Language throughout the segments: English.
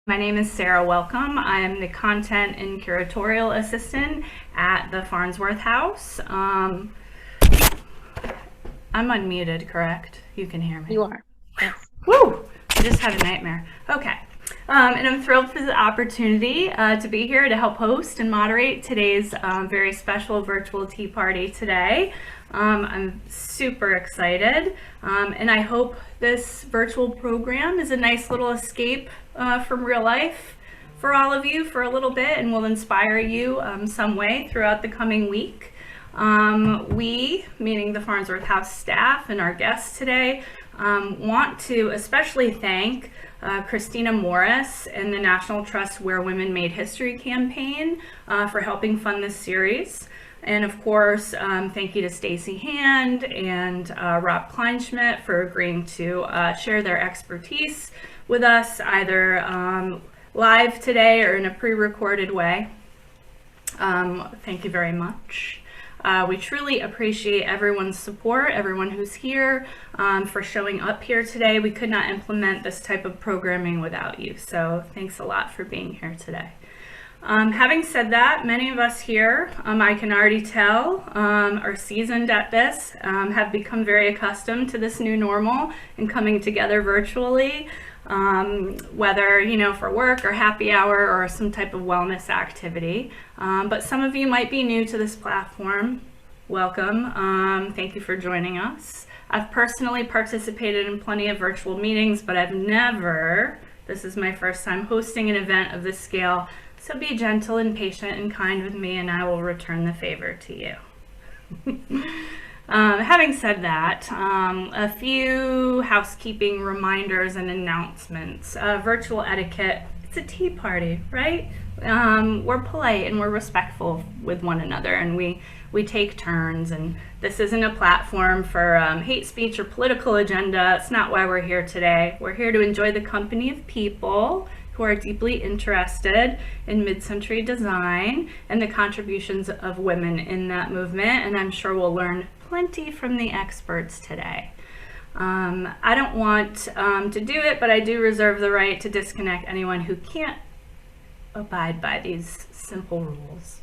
My name is Sarah Welcome. I am the Content and Curatorial Assistant at the Farnsworth House. I'm unmuted, correct? You can hear me. You are. Yes. Woo! I just had a nightmare. Okay. And I'm thrilled for the opportunity to be here to help host and moderate today's very special virtual tea party today. I'm super excited, and I hope this virtual program is a nice little escape from real life for all of you for a little bit, and will inspire you some way throughout the coming week. We, meaning the Farnsworth House staff and our guests today, want to especially thank Christina Morris and the National Trust Where Women Made History campaign for helping fund this series. And of course, thank you to Stacy Hand and Rob Kleinschmidt for agreeing to share their expertise with us, either live today or in a pre-recorded way. Thank you very much. We truly appreciate everyone's support, everyone who's here, for showing up here today. We could not implement this type of programming without you, so thanks a lot for being here today. Having said that, many of us here, I can already tell, are seasoned at this, have become very accustomed to this new normal and coming together virtually, whether, for work or happy hour or some type of wellness activity. But some of you might be new to this platform. Welcome. Thank you for joining us. I've personally participated in plenty of virtual meetings, but I've never, this is my first time hosting an event of this scale. So be gentle and patient and kind with me, and I will return the favor to you. Having said that, a few housekeeping reminders and announcements. Virtual etiquette, it's a tea party, right? We're polite and we're respectful with one another, and we take turns, and this isn't a platform for hate speech or political agenda. It's not why we're here today. We're here to enjoy the company of people who are deeply interested in mid-century design and the contributions of women in that movement, and I'm sure we'll learn plenty from the experts today. I don't want to do it, but I do reserve the right to disconnect anyone who can't abide by these simple rules.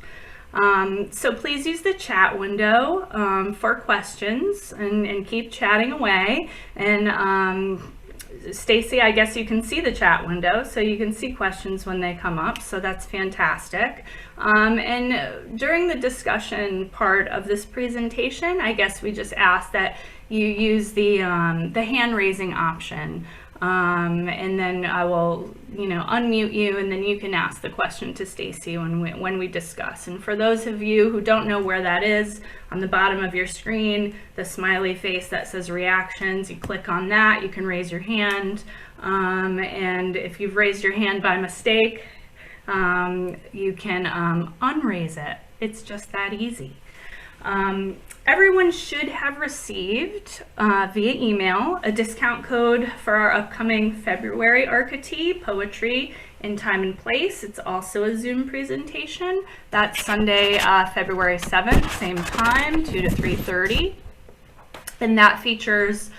So please use the chat window for questions and keep chatting away. And Stacy, I guess you can see the chat window, so you can see questions when they come up, so that's fantastic. And during the discussion part of this presentation, I guess we just ask that you use the hand raising option, and then I will unmute you, and then you can ask the question to Stacy when we discuss. And for those of you who don't know where that is, on the bottom of your screen, the smiley face that says reactions, you click on that, you can raise your hand, and if you've raised your hand by mistake, you can unraise it. It's just that easy. Everyone should have received via email a discount code for our upcoming February Architea Poetry in Time and Place. It's also a Zoom presentation. That's Sunday, February 7th, same time, 2 to 3:30. And that features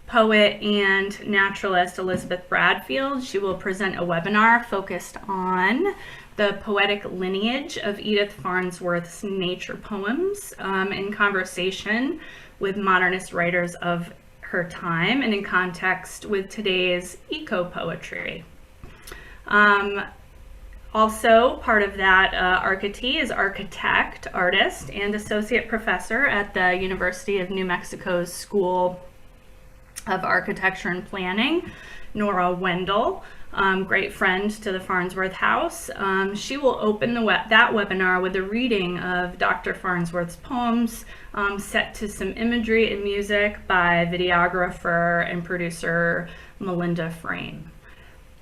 poet and naturalist Elizabeth Bradfield. She will present a webinar focused on the poetic lineage of Edith Farnsworth's nature poems, in conversation with modernist writers of her time and in context with today's eco-poetry. Also, part of that Architea is architect, artist, and associate professor at the University of New Mexico's School of Architecture and Planning, Nora Wendell. Great friend to the Farnsworth House. She will open that webinar with a reading of Dr. Farnsworth's poems, set to some imagery and music by videographer and producer Melinda Frame.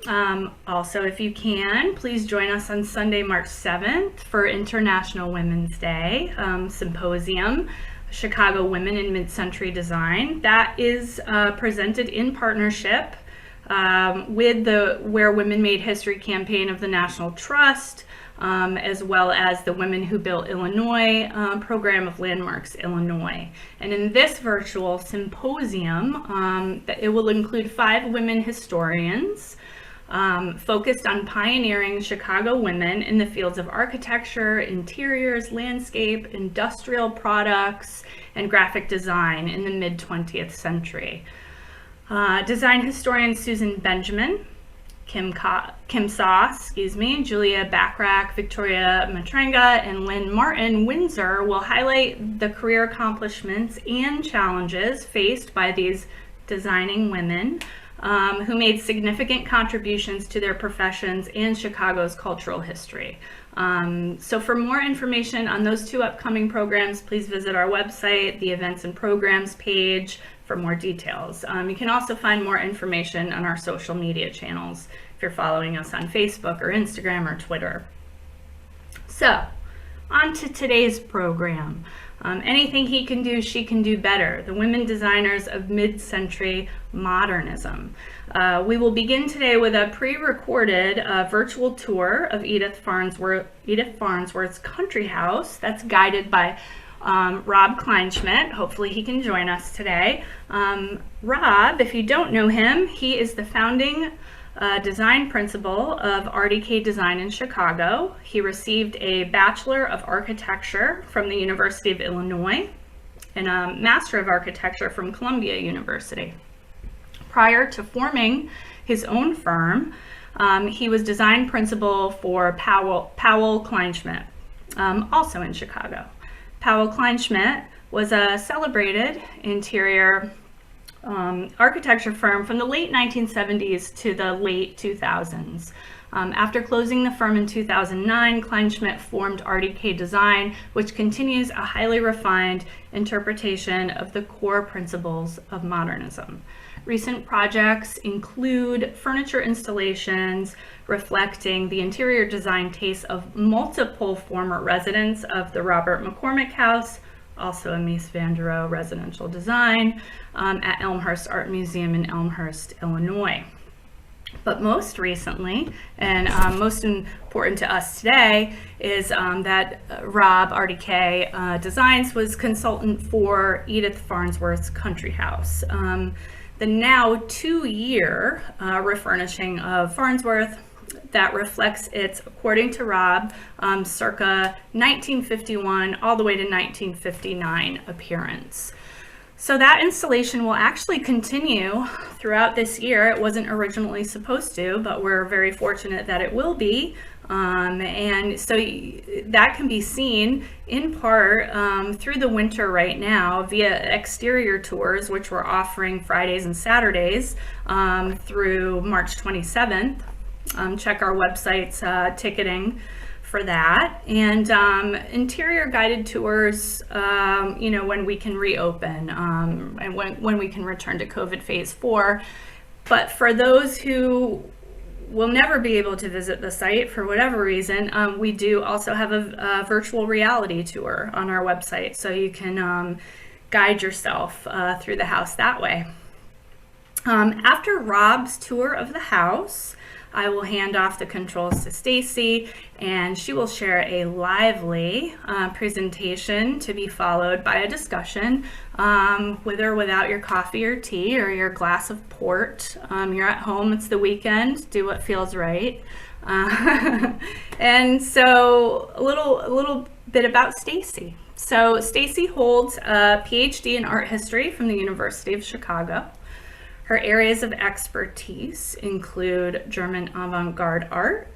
Also, if you can, please join us on Sunday, March 7th for International Women's Day Symposium, Chicago Women in Mid-Century Design. That is presented in partnership with the Where Women Made History campaign of the National Trust, as well as the Women Who Built Illinois program of Landmarks Illinois. And in this virtual symposium, it will include 5 women historians focused on pioneering Chicago women in the fields of architecture, interiors, landscape, industrial products, and graphic design in the mid-20th century. Design historian Susan Benjamin, Kim Saw, Julia Backrack, Victoria Matrenga, and Lynn Martin Windsor will highlight the career accomplishments and challenges faced by these designing women who made significant contributions to their professions and Chicago's cultural history. So for more information on those two upcoming programs, please visit our website, the events and programs page, for more details. You can also find more information on our social media channels if you're following us on Facebook or Instagram or Twitter. So, on to today's program. Anything he can do, she can do better. The women designers of mid-century modernism. We will begin today with a pre-recorded virtual tour of Edith Farnsworth's country house that's guided by Rob Kleinschmidt. Hopefully he can join us today. Rob, if you don't know him, he is the founding design principal of RDK Design in Chicago. He received a Bachelor of Architecture from the University of Illinois and a Master of Architecture from Columbia University. Prior to forming his own firm, he was design principal for Powell Kleinschmidt, also in Chicago. Powell Kleinschmidt was a celebrated interior architecture firm from the late 1970s to the late 2000s. After closing the firm in 2009, Kleinschmidt formed RDK Design, which continues a highly refined interpretation of the core principles of modernism. Recent projects include furniture installations reflecting the interior design tastes of multiple former residents of the Robert McCormick House, also a Mies van der Rohe residential design, at Elmhurst Art Museum in Elmhurst, Illinois. But most recently, and most important to us today, is that Rob, RDK Designs, was consultant for Edith Farnsworth's country house. The now 2-year refurnishing of Farnsworth that reflects its, according to Rob, circa 1951 all the way to 1959 appearance. So that installation will actually continue throughout this year. It wasn't originally supposed to, but we're very fortunate that it will be. And so that can be seen in part through the winter right now via exterior tours, which we're offering Fridays and Saturdays through March 27th. Check our website's ticketing for that, and interior guided tours, when we can reopen and when we can return to COVID phase 4. But for those who will never be able to visit the site for whatever reason, we do also have a virtual reality tour on our website, so you can guide yourself through the house that way. After Rob's tour of the house, I will hand off the controls to Stacy, and she will share a lively presentation to be followed by a discussion with or without your coffee or tea or your glass of port. You're at home, it's the weekend, do what feels right. And so a little bit about Stacy. So Stacy holds a PhD in art history from the University of Chicago. Her areas of expertise include German avant-garde art,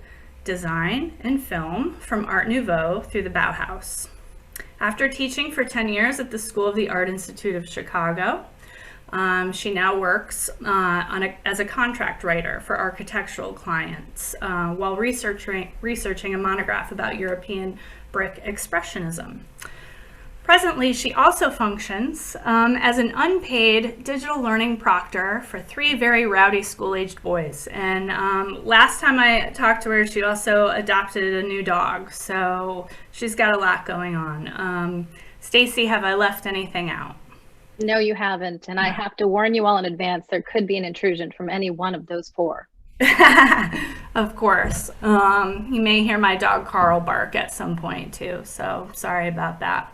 design, and film from Art Nouveau through the Bauhaus. After teaching for 10 years at the School of the Art Institute of Chicago, she now works as a contract writer for architectural clients while researching a monograph about European brick expressionism. Presently, she also functions as an unpaid digital learning proctor for 3 very rowdy school-aged boys. And last time I talked to her, she also adopted a new dog. So she's got a lot going on. Stacy, have I left anything out? No, you haven't. And I have to warn you all in advance, there could be an intrusion from any one of those 4. Of course. You may hear my dog Carl bark at some point too. So sorry about that.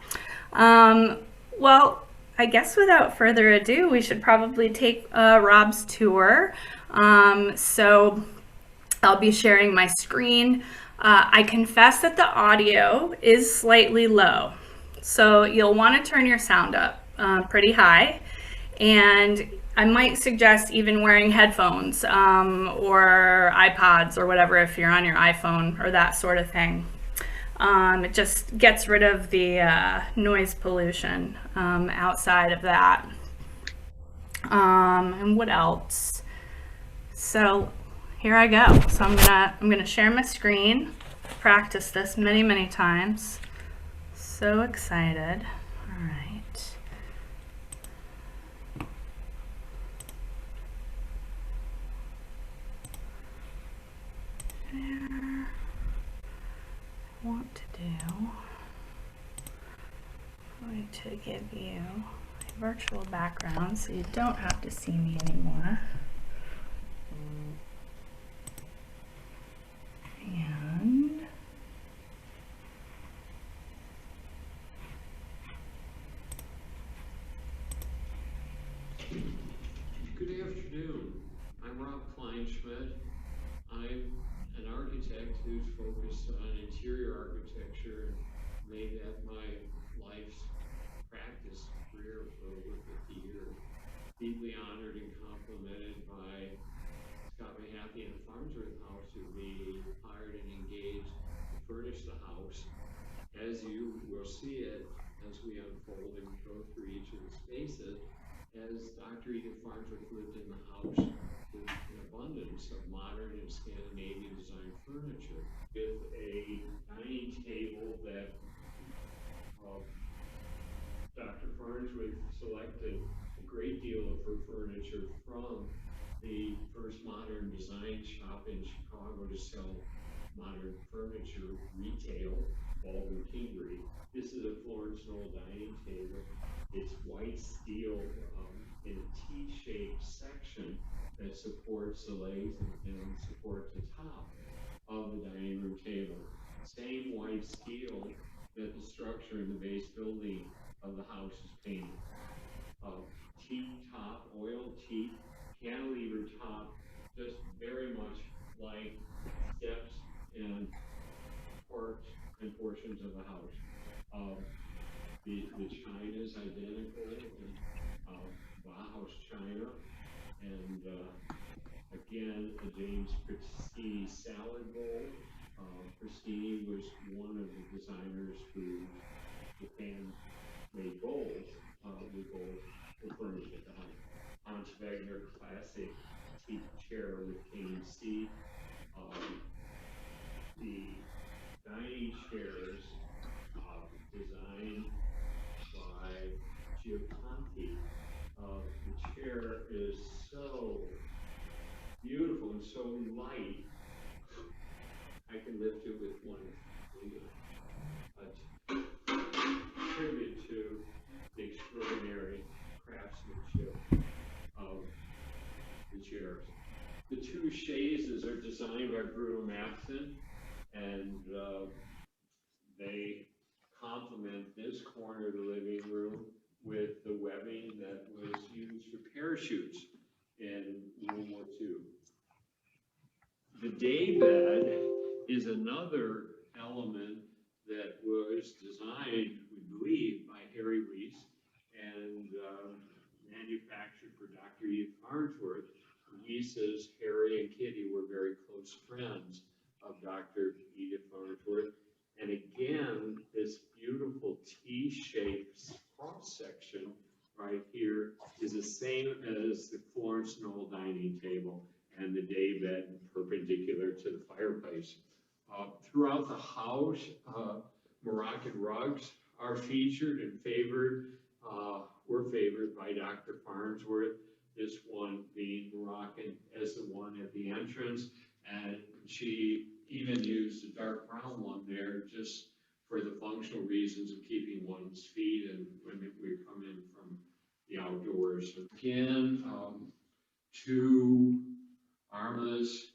Well, I guess without further ado, we should probably take Rob's tour. So I'll be sharing my screen. I confess that the audio is slightly low, so you'll want to turn your sound up pretty high, and I might suggest even wearing headphones or iPods or whatever if you're on your iPhone or that sort of thing. It just gets rid of the noise pollution outside of that. And what else? So here I go. So I'm gonna share my screen. Practice this many times. So excited. All right. There. I want to do. I'm going to give you a virtual background so you don't have to see me anymore. And good afternoon. I'm Kleinschmidt. I'm an architect who's focused on interior architecture and made that my life's practice career for over 50 years. Deeply honored and complimented by Scott Mahaffey and the Farnsworth House who we hired and engaged to furnish the house. As you will see it as we unfold and go through each of the spaces, as Dr. Edith Farnsworth lived in the house with an abundance of modern and Scandinavian design furniture, with a dining table that Dr. Farnsworth selected a great deal of her furniture from the first modern design shop in Chicago to sell modern furniture retail, Baldwin Kingery. This is a Florence Knoll dining table. It's white steel in a T-shaped section that supports the legs and supports the top of the dining room table. Same white steel that the structure in the base building of the house is painted. Teak top, oil teak, cantilever top, just very much like steps and parts and portions of the house. The china is identical in Bauhaus china, and again, a James Pristini salad bowl. Pristini was one of the designers who Japan made bowls with bowls were furnished at the house. Hans Wegner classic teak chair with cane seat. The dining chairs designed by Gioconti. The chair is so beautiful and so light. I can lift it with one finger. A tribute to the extraordinary craftsmanship of the chairs. The two chaises are designed by Bruno Maxson, and they complement this corner of the living room with the webbing that was used for parachutes in World War II. The day bed is another element that was designed, we believe, by Harry Reese and manufactured for Dr. Edith Farnsworth. Reese's, Harry, and Kitty were very close friends of Dr. Edith Farnsworth. And again, this beautiful T-shaped cross-section right here is the same as the Florence Knoll dining table and the day bed perpendicular to the fireplace. Throughout the house, Moroccan rugs are featured and favored, were favored by Dr. Farnsworth, this one being Moroccan as the one at the entrance, and she even used a dark brown one there just for the functional reasons of keeping one's feet and when we come in from the outdoors. Again, two armless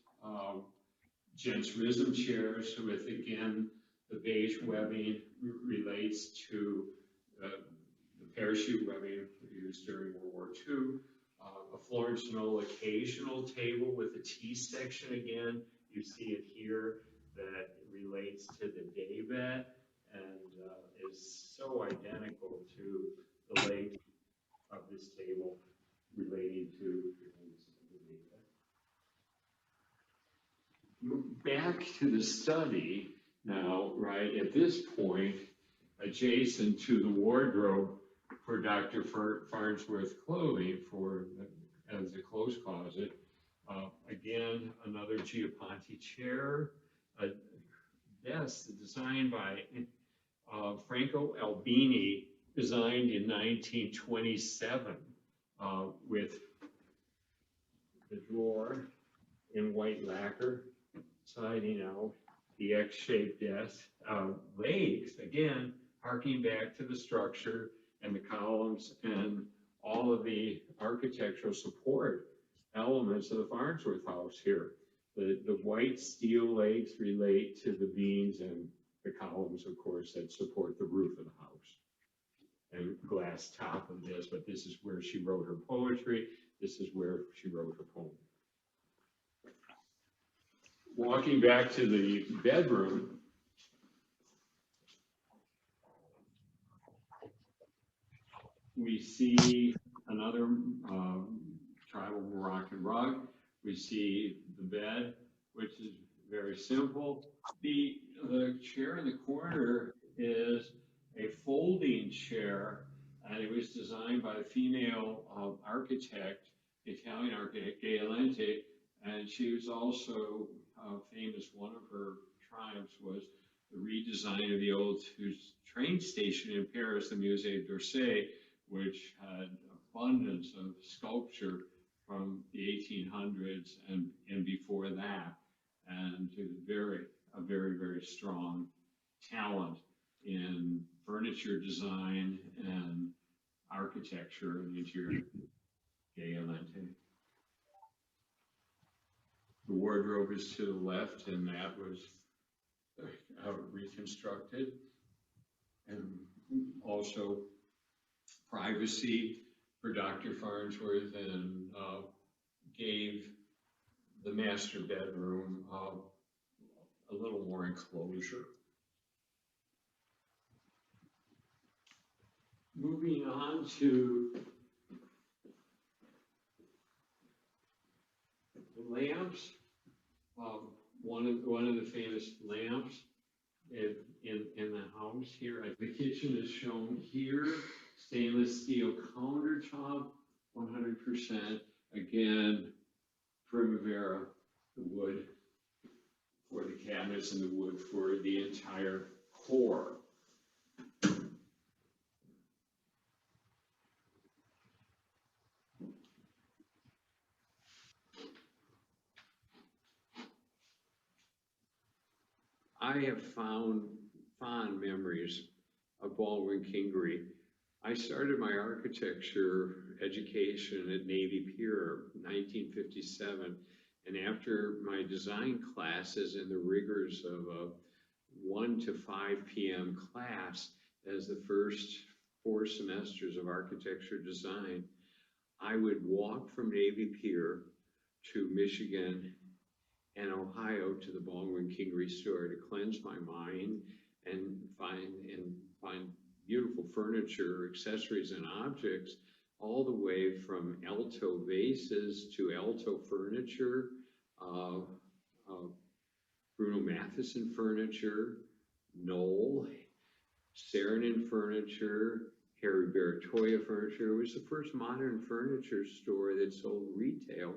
gents' chairs with, again, the beige webbing relates to the parachute webbing used during World War II. A Florence Knoll occasional table with a T section again, You see it here that relates to the day bed and is so identical to the lake of this table relating to the day bed. Back to the study now, right, at this point, adjacent to the wardrobe for Dr. Farnsworth clothing as a clothes closet. Again, another Giaponti chair, a desk designed by Franco Albini, designed in 1927 with the drawer in white lacquer, sliding out, the X-shaped desk, legs, again, harking back to the structure and the columns and all of the architectural support elements of the Farnsworth house here. The white steel legs relate to the beams and the columns, of course, that support the roof of the house. And glass top of this, but this is where she wrote her poetry. This is where she wrote her poem. Walking back to the bedroom, we see another tribal Moroccan rug. We see the bed, which is very simple. The chair in the corner is a folding chair, and it was designed by a female architect, Italian architect, Gaelente, and she was also famous. One of her triumphs was the redesign of the old train station in Paris, the Musée d'Orsay, which had abundance of sculpture from the 1800s and before that, and a very, very strong talent in furniture design and architecture and interior. Gaelente. The wardrobe is to the left, and that was reconstructed, and also privacy for Dr. Farnsworth, and gave the master bedroom a little more enclosure. Moving on to the lamps, one of the famous lamps in the house here. The kitchen is shown here. Stainless steel countertop, 100%. Again, Primavera, the wood for the cabinets and the wood for the entire core. I have found fond memories of Baldwin Kingery. I started my architecture education at Navy Pier in 1957, and after my design classes and the rigors of a 1 to 5 p.m. class as the first 4 semesters of architecture design, I would walk from Navy Pier to Michigan and Ohio to the Baldwin Kingery store to cleanse my mind and find beautiful furniture, accessories, and objects, all the way from Alto vases to Alto furniture, Bruno Matheson furniture, Knoll, Saarinen furniture, Harry Bertoia furniture. It was the first modern furniture store that sold retail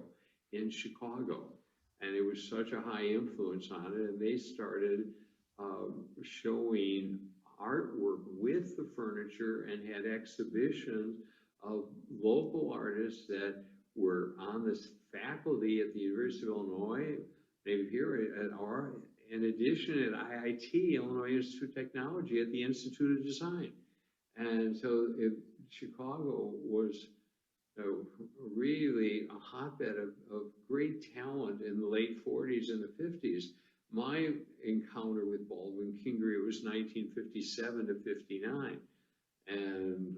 in Chicago. And it was such a high influence on it. And they started showing artwork with the furniture and had exhibitions of local artists that were on this faculty at the University of Illinois, maybe here in addition at IIT, Illinois Institute of Technology, at the Institute of Design. And so Chicago was really a hotbed of great talent in the late 40s and the 50s. My encounter with Baldwin Kingery was 1957 to 59. And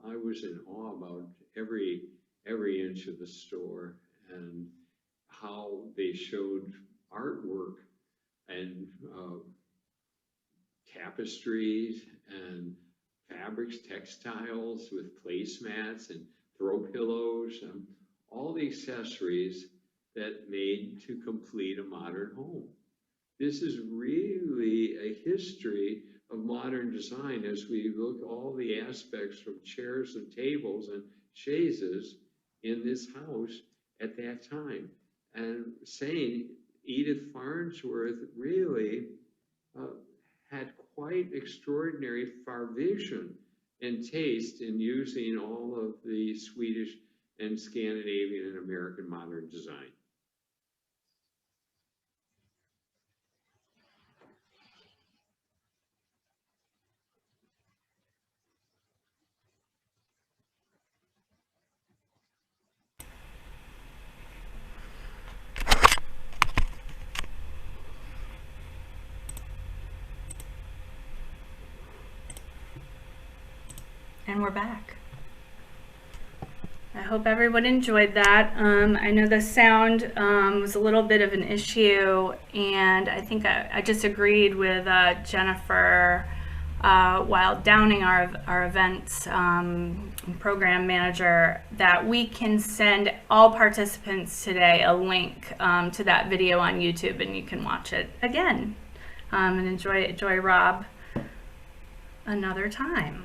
I was in awe about every inch of the store and how they showed artwork and tapestries and fabrics, textiles with placemats and throw pillows, and all the accessories that made to complete a modern home. This is really a history of modern design as we look at all the aspects from chairs and tables and chaises in this house at that time. And saying Edith Farnsworth really had quite extraordinary far vision and taste in using all of the Swedish and Scandinavian and American modern design. And we're back. I hope everyone enjoyed that. I know the sound was a little bit of an issue, and I think I just agreed with Jennifer while downing our events program manager that we can send all participants today a link to that video on YouTube, and you can watch it again and enjoy Rob another time.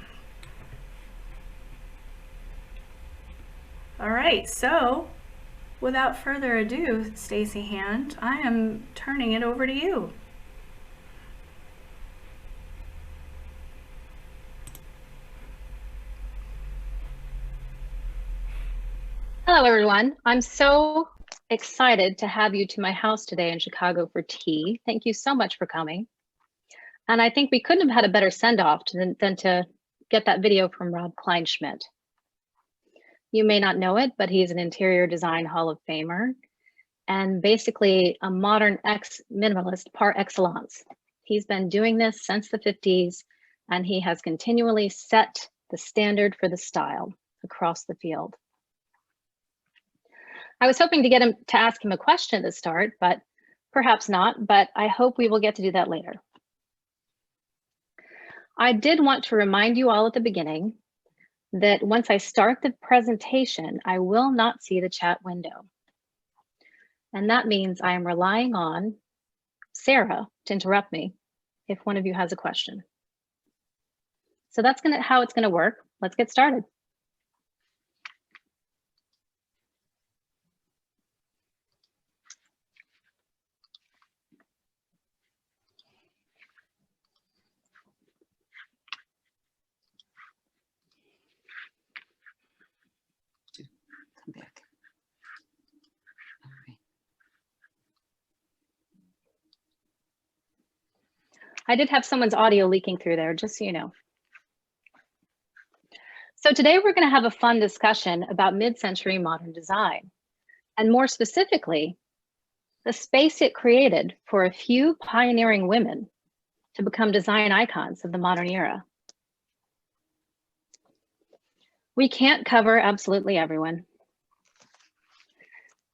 All right, so without further ado, Stacy Hand, I am turning it over to you. Hello, everyone. I'm so excited to have you to my house today in Chicago for tea. Thank you so much for coming. And I think we couldn't have had a better send-off than to get that video from Rob Kleinschmidt. You may not know it, but he's an interior design Hall of Famer and basically a modern minimalist par excellence. He's been doing this since the 50s, and he has continually set the standard for the style across the field. I was hoping to get him to ask him a question to start, but perhaps not, but I hope we will get to do that later. I did want to remind you all at the beginning that once I start the presentation, I will not see the chat window. And that means I am relying on Sarah to interrupt me if one of you has a question. So that's how it's gonna work. Let's get started. Back. All right. I did have someone's audio leaking through there, just so you know. So today we're going to have a fun discussion about mid-century modern design, and more specifically, the space it created for a few pioneering women to become design icons of the modern era. We can't cover absolutely everyone.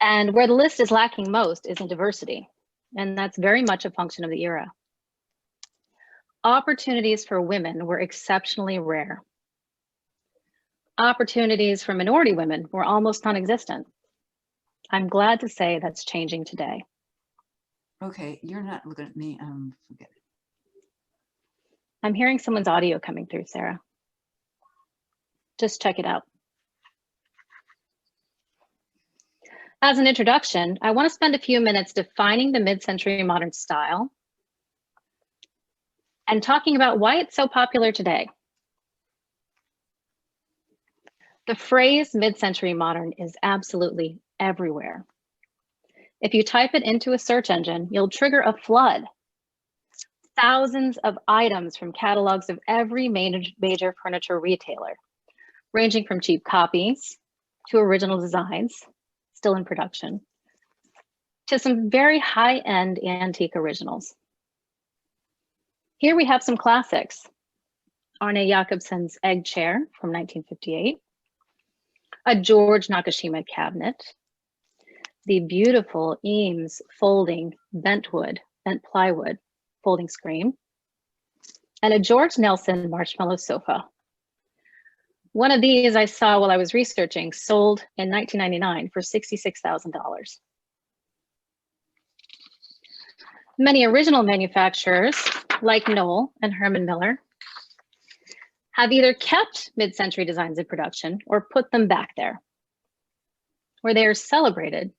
And where the list is lacking most is in diversity, and that's very much a function of the era. Opportunities for women were exceptionally rare. Opportunities for minority women were almost non-existent. I'm glad to say that's changing today. Okay, you're not looking at me. Forget it. I'm hearing someone's audio coming through, Sarah. Just check it out. As an introduction, I want to spend a few minutes defining the mid-century modern style and talking about why it's so popular today. The phrase mid-century modern is absolutely everywhere. If you type it into a search engine, you'll trigger a flood. Thousands of items from catalogs of every major furniture retailer, ranging from cheap copies to original designs, still in production, to some very high-end antique originals. Here we have some classics. Arne Jacobsen's egg chair from 1958, a George Nakashima cabinet, the beautiful Eames folding bent plywood folding screen, and a George Nelson marshmallow sofa. One of these I saw while I was researching, sold in 1999 for $66,000. Many original manufacturers, like Knoll and Herman Miller, have either kept mid-century designs in production or put them back there, where they are celebrated,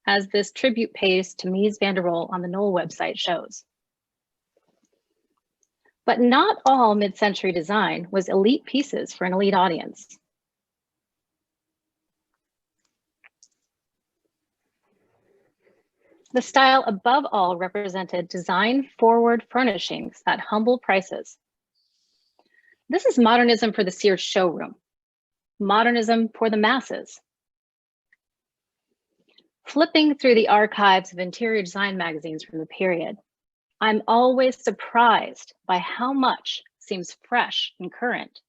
as this tribute pays to Mies van der Rohe on the Knoll website shows. But not all mid-century design was elite pieces for an elite audience. The style above all represented design-forward furnishings at humble prices. This is modernism for the Sears showroom, modernism for the masses. Flipping through the archives of interior design magazines from the period, I'm always surprised by how much seems fresh and current.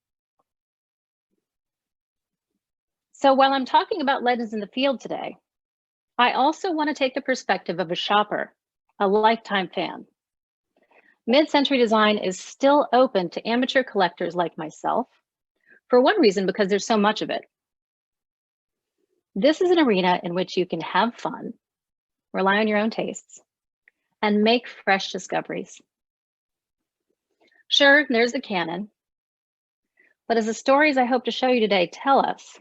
So while I'm talking about legends in the field today, I also want to take the perspective of a shopper, a lifetime fan. Mid-century design is still open to amateur collectors like myself, for one reason, because there's so much of it. This is an arena in which you can have fun, rely on your own tastes, and make fresh discoveries. Sure, there's the canon, but as the stories I hope to show you today tell us,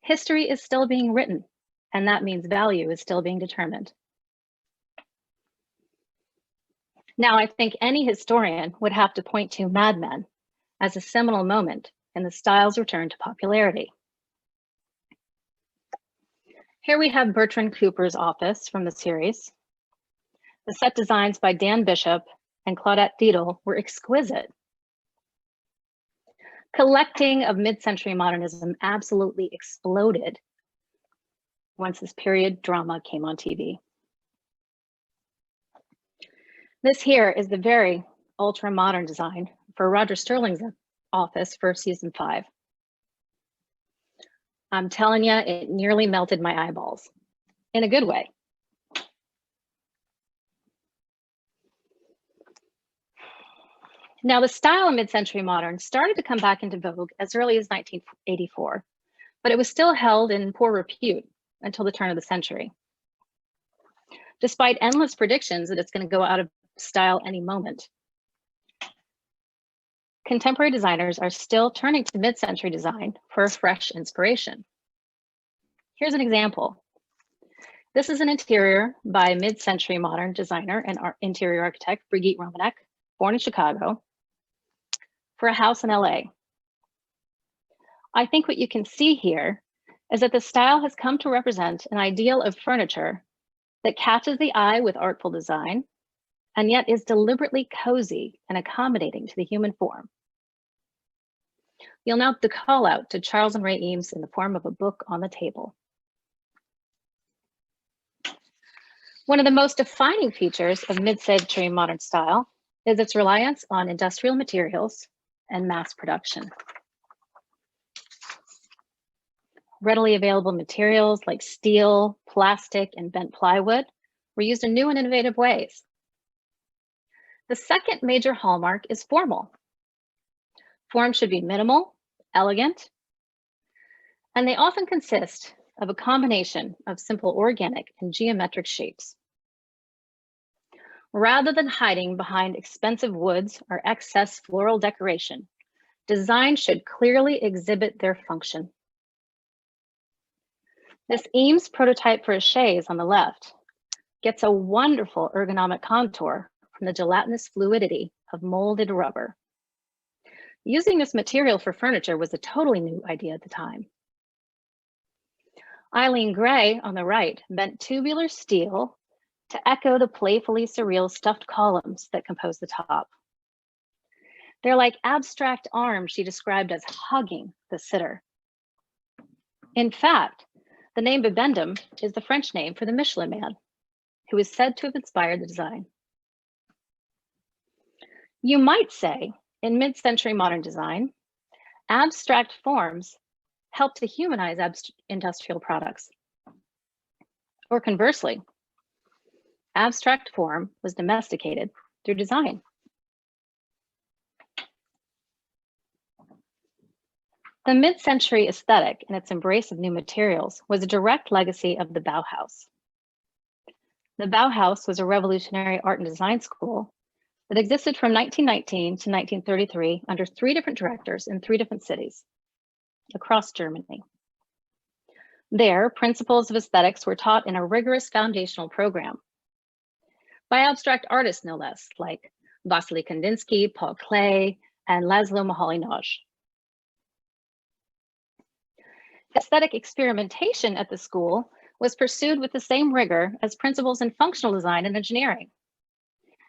history is still being written, and that means value is still being determined. Now, I think any historian would have to point to Mad Men as a seminal moment in the style's return to popularity. Here we have Bertrand Cooper's office from the series. The set designs by Dan Bishop and Claudette Dietl were exquisite. Collecting of mid-century modernism absolutely exploded once this period drama came on TV. This here is the very ultra-modern design for Roger Sterling's office for season 5. I'm telling you, it nearly melted my eyeballs, in a good way. Now, the style of mid-century modern started to come back into vogue as early as 1984, but it was still held in poor repute until the turn of the century. Despite endless predictions that it's going to go out of style any moment, contemporary designers are still turning to mid-century design for a fresh inspiration. Here's an example. This is an interior by mid-century modern designer and interior architect Brigitte Romanek, born in Chicago, for a house in LA. I think what you can see here is that the style has come to represent an ideal of furniture that catches the eye with artful design, and yet is deliberately cozy and accommodating to the human form. You'll note the call out to Charles and Ray Eames in the form of a book on the table. One of the most defining features of mid-century modern style is its reliance on industrial materials and mass production. Readily available materials like steel, plastic, and bent plywood were used in new and innovative ways. The second major hallmark is formal. Form should be minimal, elegant, and they often consist of a combination of simple organic and geometric shapes. Rather than hiding behind expensive woods or excess floral decoration, design should clearly exhibit their function. This Eames prototype for a chaise on the left gets a wonderful ergonomic contour from the gelatinous fluidity of molded rubber. Using this material for furniture was a totally new idea at the time. Eileen Gray on the right bent tubular steel to echo the playfully surreal stuffed columns that compose the top. They're like abstract arms she described as hugging the sitter. In fact, the name Bibendum is the French name for the Michelin Man, who is said to have inspired the design. You might say, in mid-century modern design, abstract forms help to humanize industrial products. Or conversely, abstract form was domesticated through design. The mid-century aesthetic and its embrace of new materials was a direct legacy of the Bauhaus. The Bauhaus was a revolutionary art and design school that existed from 1919 to 1933 under 3 different directors in 3 different cities across Germany. There, principles of aesthetics were taught in a rigorous foundational program by abstract artists, no less, like Vasily Kandinsky, Paul Klee, and Laszlo Moholy-Nagy. Aesthetic experimentation at the school was pursued with the same rigor as principles in functional design and engineering,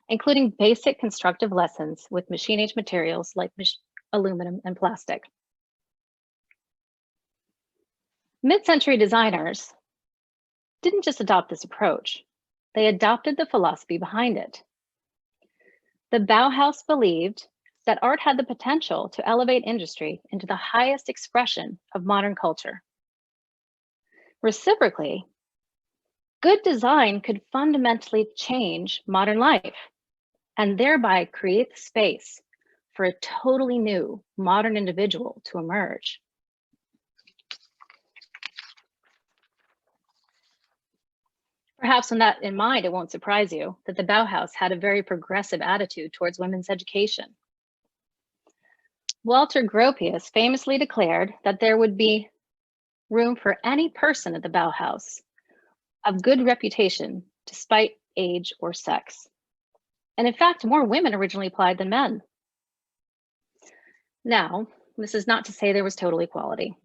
including basic constructive lessons with machine-age materials like aluminum and plastic. Mid-century designers didn't just adopt this approach, they adopted the philosophy behind it. The Bauhaus believed that art had the potential to elevate industry into the highest expression of modern culture. Reciprocally, good design could fundamentally change modern life and thereby create the space for a totally new modern individual to emerge. Perhaps with that in mind, it won't surprise you that the Bauhaus had a very progressive attitude towards women's education. Walter Gropius famously declared that there would be room for any person at the Bauhaus of good reputation, despite age or sex. And in fact, more women originally applied than men. Now, this is not to say there was total equality.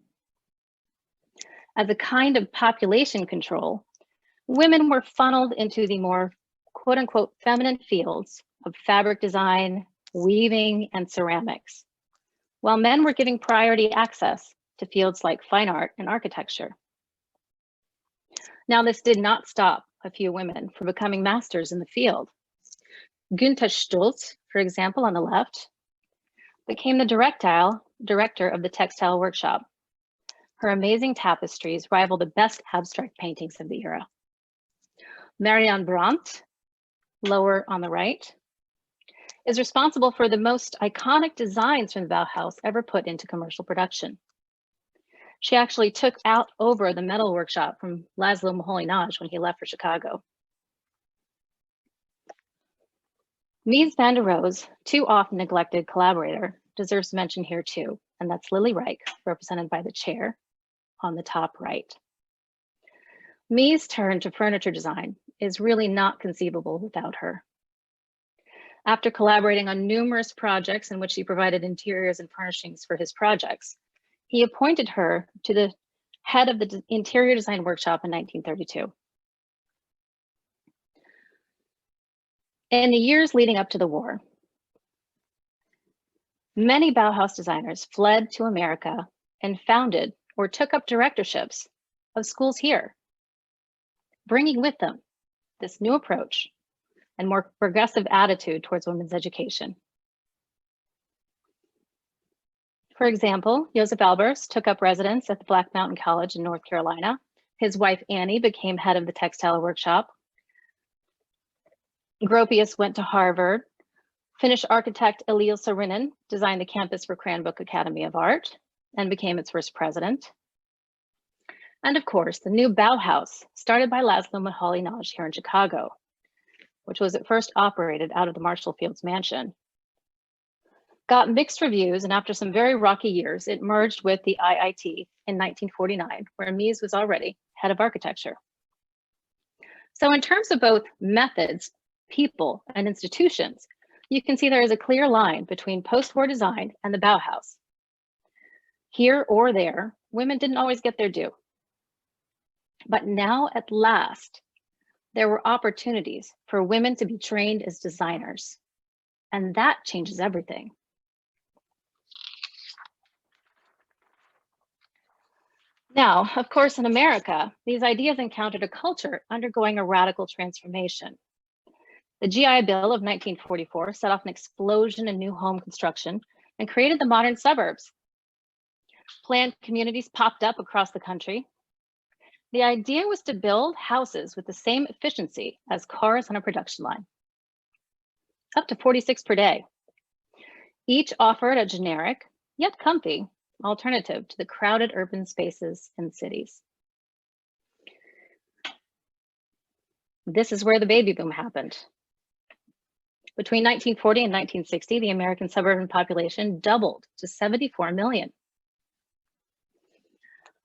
As a kind of population control, women were funneled into the more quote unquote feminine fields of fabric design, weaving, and ceramics, while men were giving priority access to fields like fine art and architecture. Now, this did not stop a few women from becoming masters in the field. Günther Stultz, for example, on the left, became the director of the textile workshop. Her amazing tapestries rival the best abstract paintings of the era. Marianne Brandt, lower on the right, is responsible for the most iconic designs from the Bauhaus ever put into commercial production. She actually took over the metal workshop from Laszlo Moholy-Nagy when he left for Chicago. Mies van der Rohe's too often neglected collaborator deserves mention here too, and that's Lily Reich, represented by the chair on the top right. Mies' turn to furniture design is really not conceivable without her. After collaborating on numerous projects in which he provided interiors and furnishings for his projects, he appointed her to the head of the interior design workshop in 1932. In the years leading up to the war, many Bauhaus designers fled to America and founded or took up directorships of schools here, bringing with them this new approach and more progressive attitude towards women's education. For example, Joseph Albers took up residence at the Black Mountain College in North Carolina. His wife, Annie, became head of the textile workshop. Gropius went to Harvard. Finnish architect Eliel Saarinen designed the campus for Cranbrook Academy of Art and became its first president. And of course, the new Bauhaus, started by Laszlo Moholy-Nagy here in Chicago, which was at first operated out of the Marshall Fields mansion, got mixed reviews, and after some very rocky years, it merged with the IIT in 1949, where Mies was already head of architecture. So in terms of both methods, people, and institutions, you can see there is a clear line between post-war design and the Bauhaus. Here or there, women didn't always get their due. But now, at last, there were opportunities for women to be trained as designers, and that changes everything. Now, of course, in America, these ideas encountered a culture undergoing a radical transformation. The GI Bill of 1944 set off an explosion in new home construction and created the modern suburbs. Planned communities popped up across the country. The idea was to build houses with the same efficiency as cars on a production line, up to 46 per day. Each offered a generic, yet comfy, alternative to the crowded urban spaces in cities. This is where the baby boom happened. Between 1940 and 1960, the American suburban population doubled to 74 million.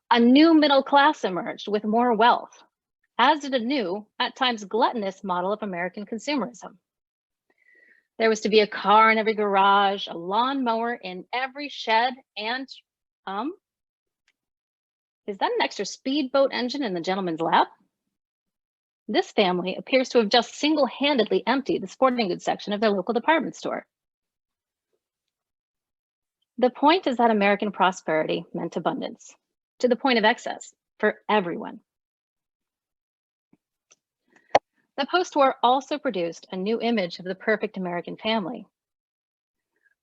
A new middle class emerged with more wealth, as did a new, at times gluttonous model of American consumerism. There was to be a car in every garage, a lawnmower in every shed, and, is that an extra speedboat engine in the gentleman's lap? This family appears to have just single-handedly emptied the sporting goods section of their local department store. The point is that American prosperity meant abundance, to the point of excess for everyone. The post-war also produced a new image of the perfect American family.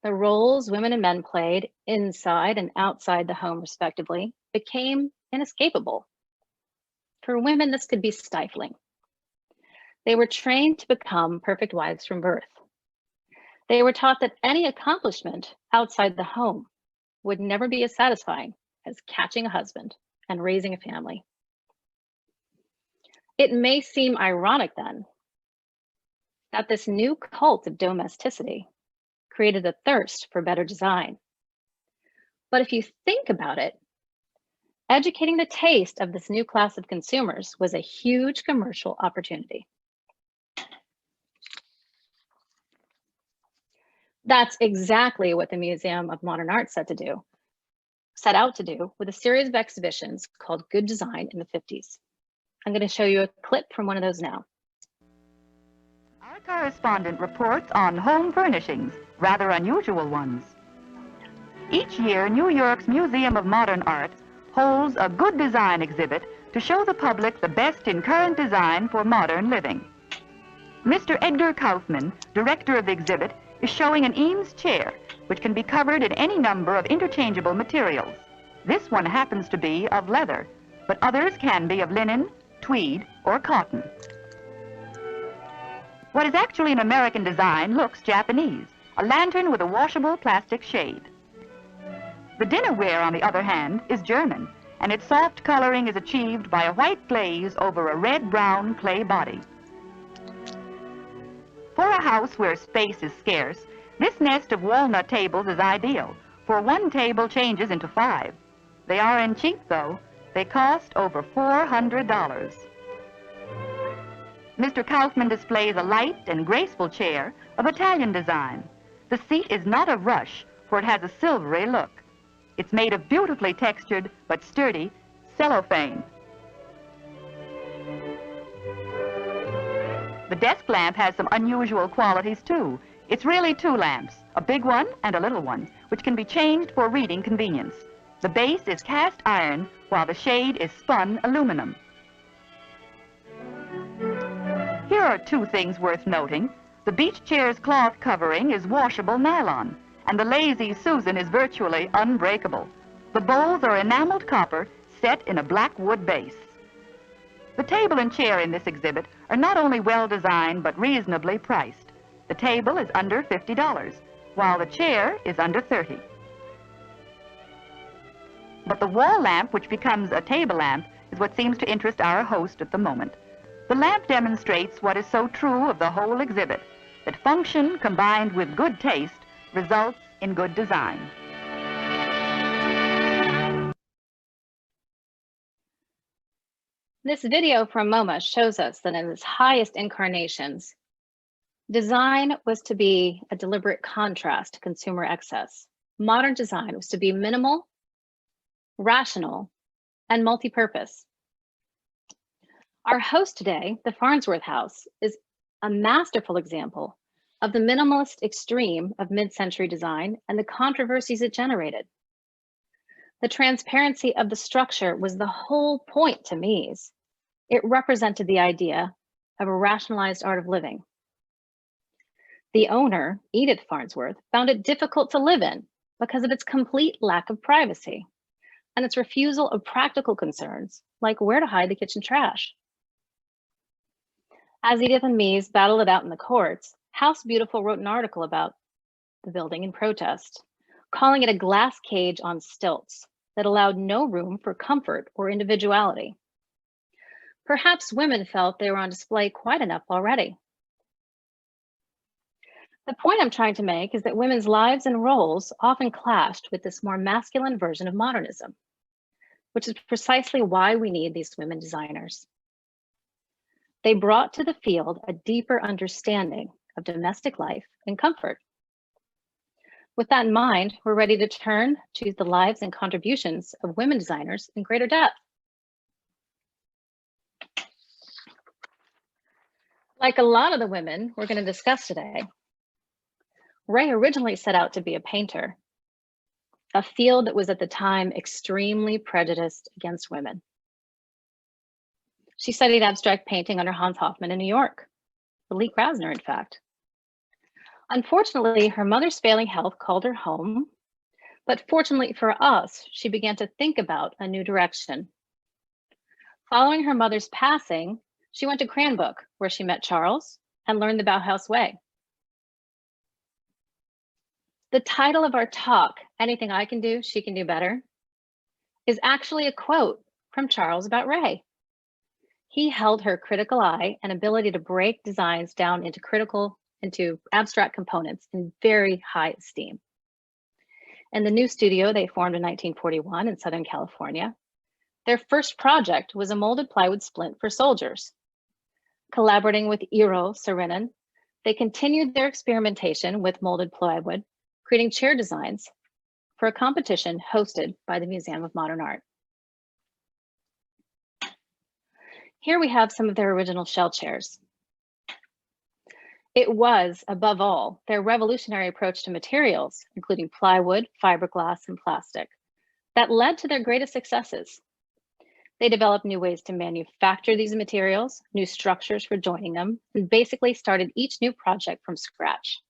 The roles women and men played inside and outside the home, respectively, became inescapable. For women, this could be stifling. They were trained to become perfect wives from birth. They were taught that any accomplishment outside the home would never be as satisfying as catching a husband and raising a family. It may seem ironic then that this new cult of domesticity created a thirst for better design. But if you think about it, educating the taste of this new class of consumers was a huge commercial opportunity. That's exactly what the Museum of Modern Art set out to do with a series of exhibitions called Good Design in the 50s. I'm going to show you a clip from one of those now. Our correspondent reports on home furnishings, rather unusual ones. Each year, New York's Museum of Modern Art holds a Good Design exhibit to show the public the best in current design for modern living. Mr. Edgar Kaufman, director of the exhibit, is showing an Eames chair, which can be covered in any number of interchangeable materials. This one happens to be of leather, but others can be of linen, tweed, or cotton. What is actually an American design looks Japanese, a lantern with a washable plastic shade. The dinnerware, on the other hand, is German, and its soft coloring is achieved by a white glaze over a red-brown clay body. For a house where space is scarce, this nest of walnut tables is ideal, for one table changes into 5. They aren't cheap, though. They cost over $400. Mr. Kaufman displays a light and graceful chair of Italian design. The seat is not of rush, for it has a silvery look. It's made of beautifully textured but sturdy cellophane. The desk lamp has some unusual qualities, too. It's really 2 lamps, a big one and a little one, which can be changed for reading convenience. The base is cast iron, while the shade is spun aluminum. Here are 2 things worth noting. The beach chair's cloth covering is washable nylon, and the Lazy Susan is virtually unbreakable. The bowls are enameled copper set in a black wood base. The table and chair in this exhibit are not only well designed but reasonably priced. The table is under $50, while the chair is under $30. But the wall lamp, which becomes a table lamp, is what seems to interest our host at the moment. The lamp demonstrates what is so true of the whole exhibit, that function combined with good taste results in good design. This video from MoMA shows us that in its highest incarnations, design was to be a deliberate contrast to consumer excess. Modern design was to be minimal, rational, and multi-purpose. Our host today, the Farnsworth House, is a masterful example of the minimalist extreme of mid-century design and the controversies it generated. The transparency of the structure was the whole point to Mies. It represented the idea of a rationalized art of living. The owner, Edith Farnsworth, found it difficult to live in because of its complete lack of privacy and its refusal of practical concerns like where to hide the kitchen trash. As Edith and Mies battled it out in the courts, House Beautiful wrote an article about the building in protest, calling it a glass cage on stilts that allowed no room for comfort or individuality. Perhaps women felt they were on display quite enough already. The point I'm trying to make is that women's lives and roles often clashed with this more masculine version of modernism, which is precisely why we need these women designers. They brought to the field a deeper understanding of domestic life and comfort. With that in mind, we're ready to turn to the lives and contributions of women designers in greater depth. Like a lot of the women we're going to discuss today, Ray originally set out to be a painter, a field that was at the time extremely prejudiced against women. She studied abstract painting under Hans Hofmann in New York, Lee Krasner, in fact. Unfortunately, her mother's failing health called her home, but fortunately for us, she began to think about a new direction. Following her mother's passing, she went to Cranbrook, where she met Charles and learned the Bauhaus way. The title of our talk, Anything I Can Do, She Can Do Better, is actually a quote from Charles about Ray. He held her critical eye and ability to break designs down into abstract components in very high esteem. In the new studio they formed in 1941 in Southern California, their first project was a molded plywood splint for soldiers. Collaborating with Eero Saarinen, they continued their experimentation with molded plywood, creating chair designs for a competition hosted by the Museum of Modern Art. Here we have some of their original shell chairs. It was, above all, their revolutionary approach to materials, including plywood, fiberglass, and plastic, that led to their greatest successes. They developed new ways to manufacture these materials, new structures for joining them, and basically started each new project from scratch.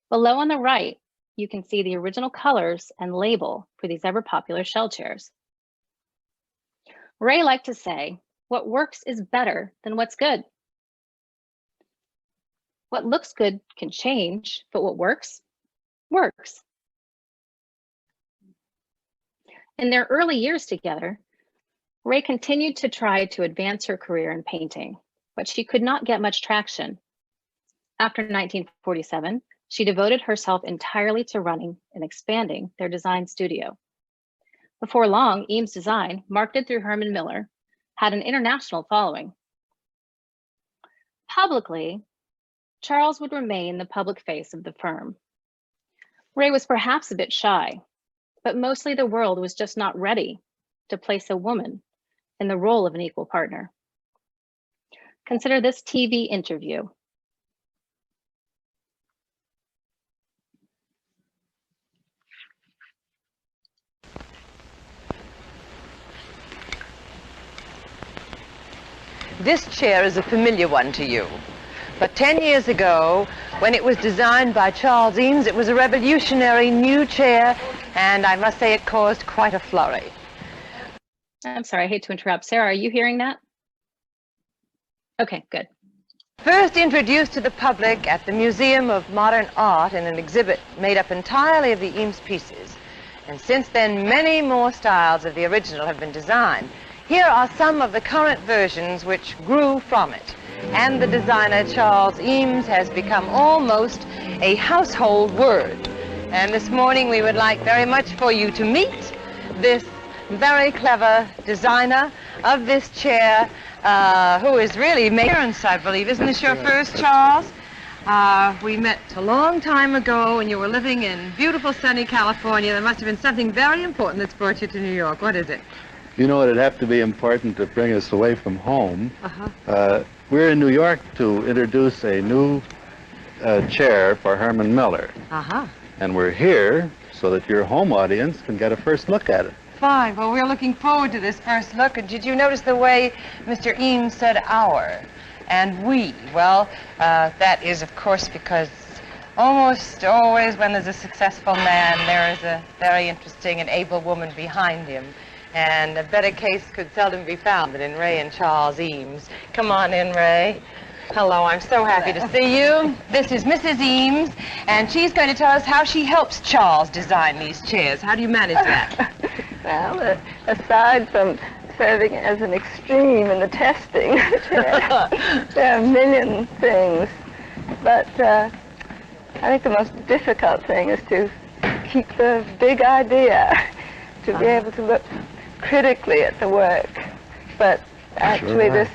Below on the right, you can see the original colors and label for these ever-popular shell chairs. Ray liked to say, what works is better than what's good. What looks good can change, but what works, works. In their early years together, Ray continued to try to advance her career in painting, but she could not get much traction. After 1947, she devoted herself entirely to running and expanding their design studio. Before long, Eames Design, marketed through Herman Miller, had an international following. Publicly, Charles would remain the public face of the firm. Ray was perhaps a bit shy, but mostly the world was just not ready to place a woman in the role of an equal partner. Consider this TV interview. This chair is a familiar one to you. But 10 years ago, when it was designed by Charles Eames, it was a revolutionary new chair, and I must say it caused quite a flurry. I'm sorry, I hate to interrupt. Sarah, are you hearing that? Okay, good. First introduced to the public at the Museum of Modern Art in an exhibit made up entirely of the Eames pieces. And since then, many more styles of the original have been designed. Here are some of the current versions which grew from it. And the designer, Charles Eames, has become almost a household word. And this morning we would like very much for you to meet this very clever designer of this chair, who is really making appearance, I believe. Isn't this your first, Charles? We met a long time ago when you were living in beautiful sunny California. There must have been something very important that's brought you to New York. What is it? You know, it'd have to be important to bring us away from home. We're in New York to introduce a new chair for Herman Miller. And we're here so that your home audience can get a first look at it. Fine. Well, we're looking forward to this first look. And did you notice the way Mr. Eames said our and we? Well, that is, of course, because almost always when there's a successful man, there is a very interesting and able woman behind him. And a better case could seldom be found than in Ray and Charles Eames. Come on in, Ray. Hello, I'm so happy to see you. This is Mrs. Eames, and she's going to tell us how she helps Charles design these chairs. How do you manage that? Well, aside from serving as an extreme in the testing, there are a million things. But I think the most difficult thing is to keep the big idea, to be able to look critically at the work. But actually this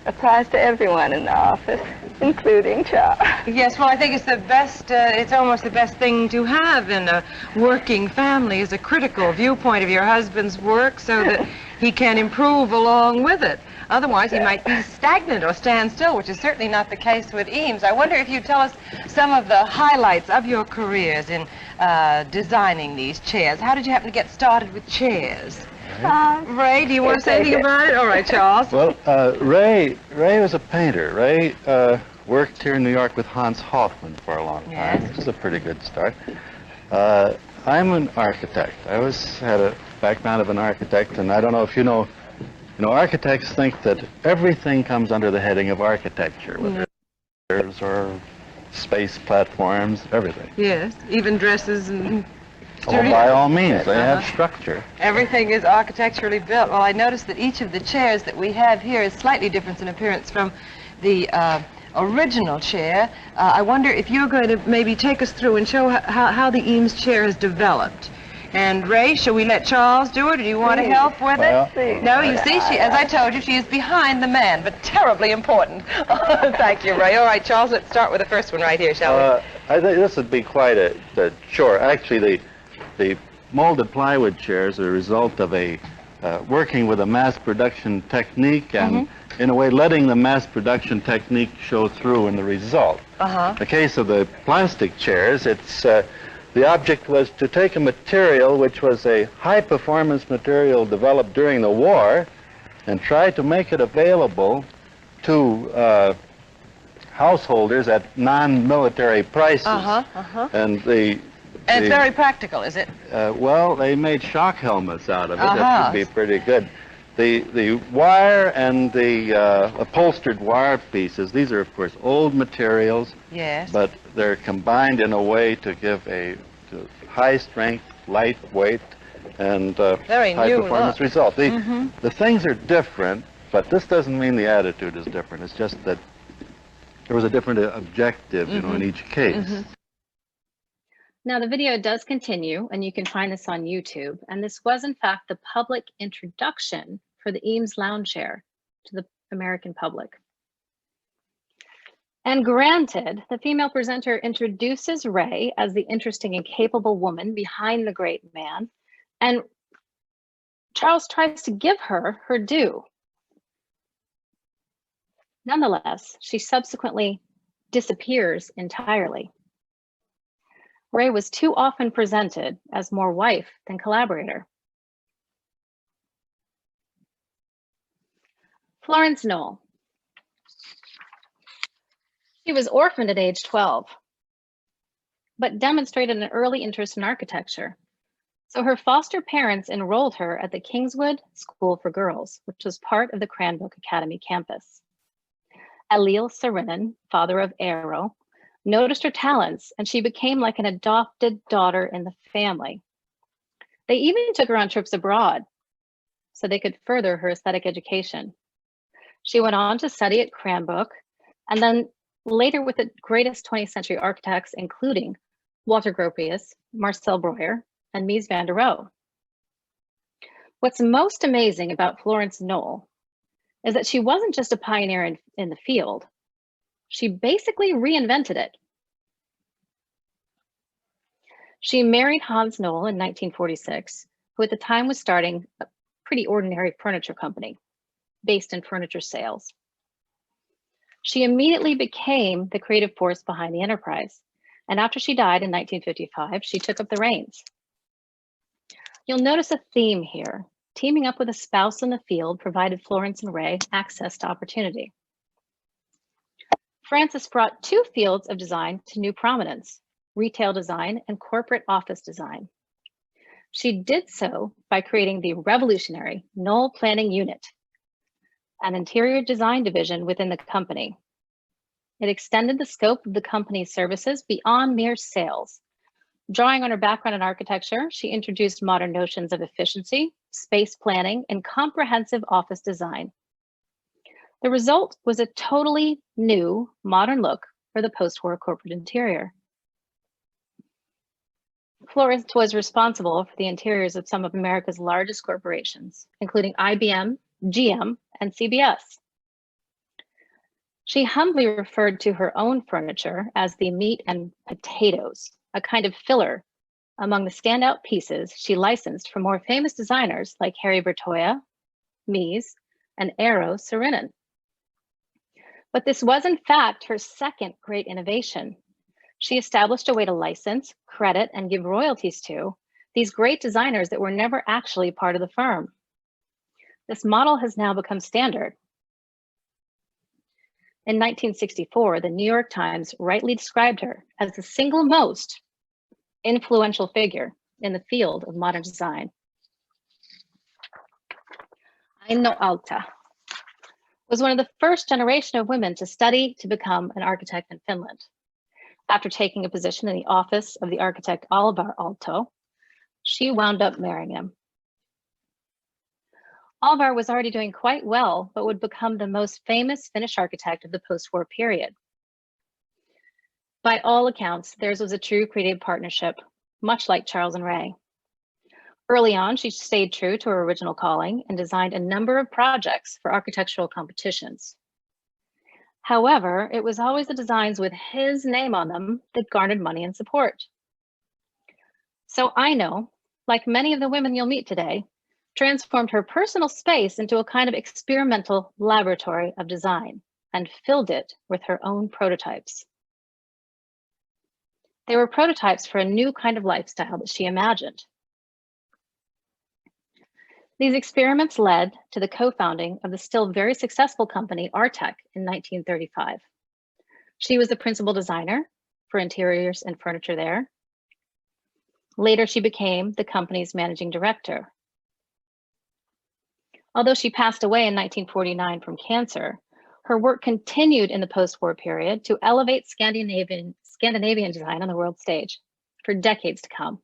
applies to everyone in the office, including Charles. Yes, well, I think it's the best, it's almost the best thing to have in a working family is a critical viewpoint of your husband's work so that he can improve along with it. Otherwise, he might be stagnant or stand still, which is certainly not the case with Eames. I wonder if you'd tell us some of the highlights of your careers in designing these chairs. How did you happen to get started with chairs? Ray, do you want to say anything about it? All right, Charles. Well, Ray was a painter. Ray worked here in New York with Hans Hofmann for a long time, which is a pretty good start. I'm an architect. I always had a background of an architect, and I don't know if you know, architects think that everything comes under the heading of architecture, whether it's or space platforms, everything. Yes, even dresses and... Oh, by all means, they have structure. Everything is architecturally built. Well, I noticed that each of the chairs that we have here is slightly different in appearance from the original chair. I wonder if you're going to maybe take us through and show how the Eames chair has developed. And Ray, shall we let Charles do it, or do you want to help with it? No, you see, as I told you, she is behind the man, but terribly important. Thank you, Ray. All right, Charles, let's start with the first one right here, shall we? I think this would be quite a chore. Actually, the molded plywood chairs are a result of a working with a mass production technique and, in a way, letting the mass production technique show through in the result. The case of the plastic chairs, it's the object was to take a material which was a high-performance material developed during the war and try to make it available to householders at non-military prices. And And it's very practical, is it? Well, they made shock helmets out of it. That would be pretty good. The wire and the upholstered wire pieces, these are, of course, old materials. Yes. But they're combined in a way to give a high strength, lightweight, and high performance result. The things are different, but this doesn't mean the attitude is different. It's just that there was a different objective, in each case. Now the video does continue, and you can find this on YouTube. And this was, in fact, the public introduction for the Eames lounge chair to the American public. And granted, the female presenter introduces Ray as the interesting and capable woman behind the great man, and Charles tries to give her her due. Nonetheless, she subsequently disappears entirely. Ray was too often presented as more wife than collaborator. Florence Knoll. She was orphaned at age 12, but demonstrated an early interest in architecture. So her foster parents enrolled her at the Kingswood School for Girls, which was part of the Cranbrook Academy campus. Alil Sarinen, father of Arrow, noticed her talents, and she became like an adopted daughter in the family. They even took her on trips abroad so they could further her aesthetic education. She went on to study at Cranbrook, and then later with the greatest 20th century architects, including Walter Gropius, Marcel Breuer, and Mies van der Rohe. What's most amazing about Florence Knoll is that she wasn't just a pioneer in the field. She basically reinvented it. She married Hans Knoll in 1946, who at the time was starting a pretty ordinary furniture company based in furniture sales. She immediately became the creative force behind the enterprise. And after she died in 1955, she took up the reins. You'll notice a theme here. Teaming up with a spouse in the field provided Florence and Ray access to opportunity. Frances brought two fields of design to new prominence: retail design and corporate office design. She did so by creating the revolutionary Knoll Planning Unit, an interior design division within the company. It extended the scope of the company's services beyond mere sales. Drawing on her background in architecture, she introduced modern notions of efficiency, space planning, and comprehensive office design. The result was a totally new, modern look for the post-war corporate interior. Florence was responsible for the interiors of some of America's largest corporations, including IBM, GM, and CBS. She humbly referred to her own furniture as the meat and potatoes, a kind of filler among the standout pieces she licensed from more famous designers like Harry Bertoia, Mies, and Eero Saarinen. But this was in fact her second great innovation. She established a way to license, credit, and give royalties to these great designers that were never actually part of the firm. This model has now become standard. In 1964, the New York Times rightly described her as the single most influential figure in the field of modern design. Aino Alta was one of the first generation of women to study to become an architect in Finland. After taking a position in the office of the architect Alvar Aalto, she wound up marrying him. Alvar was already doing quite well, but would become the most famous Finnish architect of the post-war period. By all accounts, theirs was a true creative partnership, much like Charles and Ray. Early on, she stayed true to her original calling and designed a number of projects for architectural competitions. However, it was always the designs with his name on them that garnered money and support. So Aino, like many of the women you'll meet today, transformed her personal space into a kind of experimental laboratory of design and filled it with her own prototypes. They were prototypes for a new kind of lifestyle that she imagined. These experiments led to the co-founding of the still very successful company Artek in 1935. She was the principal designer for interiors and furniture there. Later, she became the company's managing director. Although she passed away in 1949 from cancer, her work continued in the post-war period to elevate Scandinavian design on the world stage for decades to come.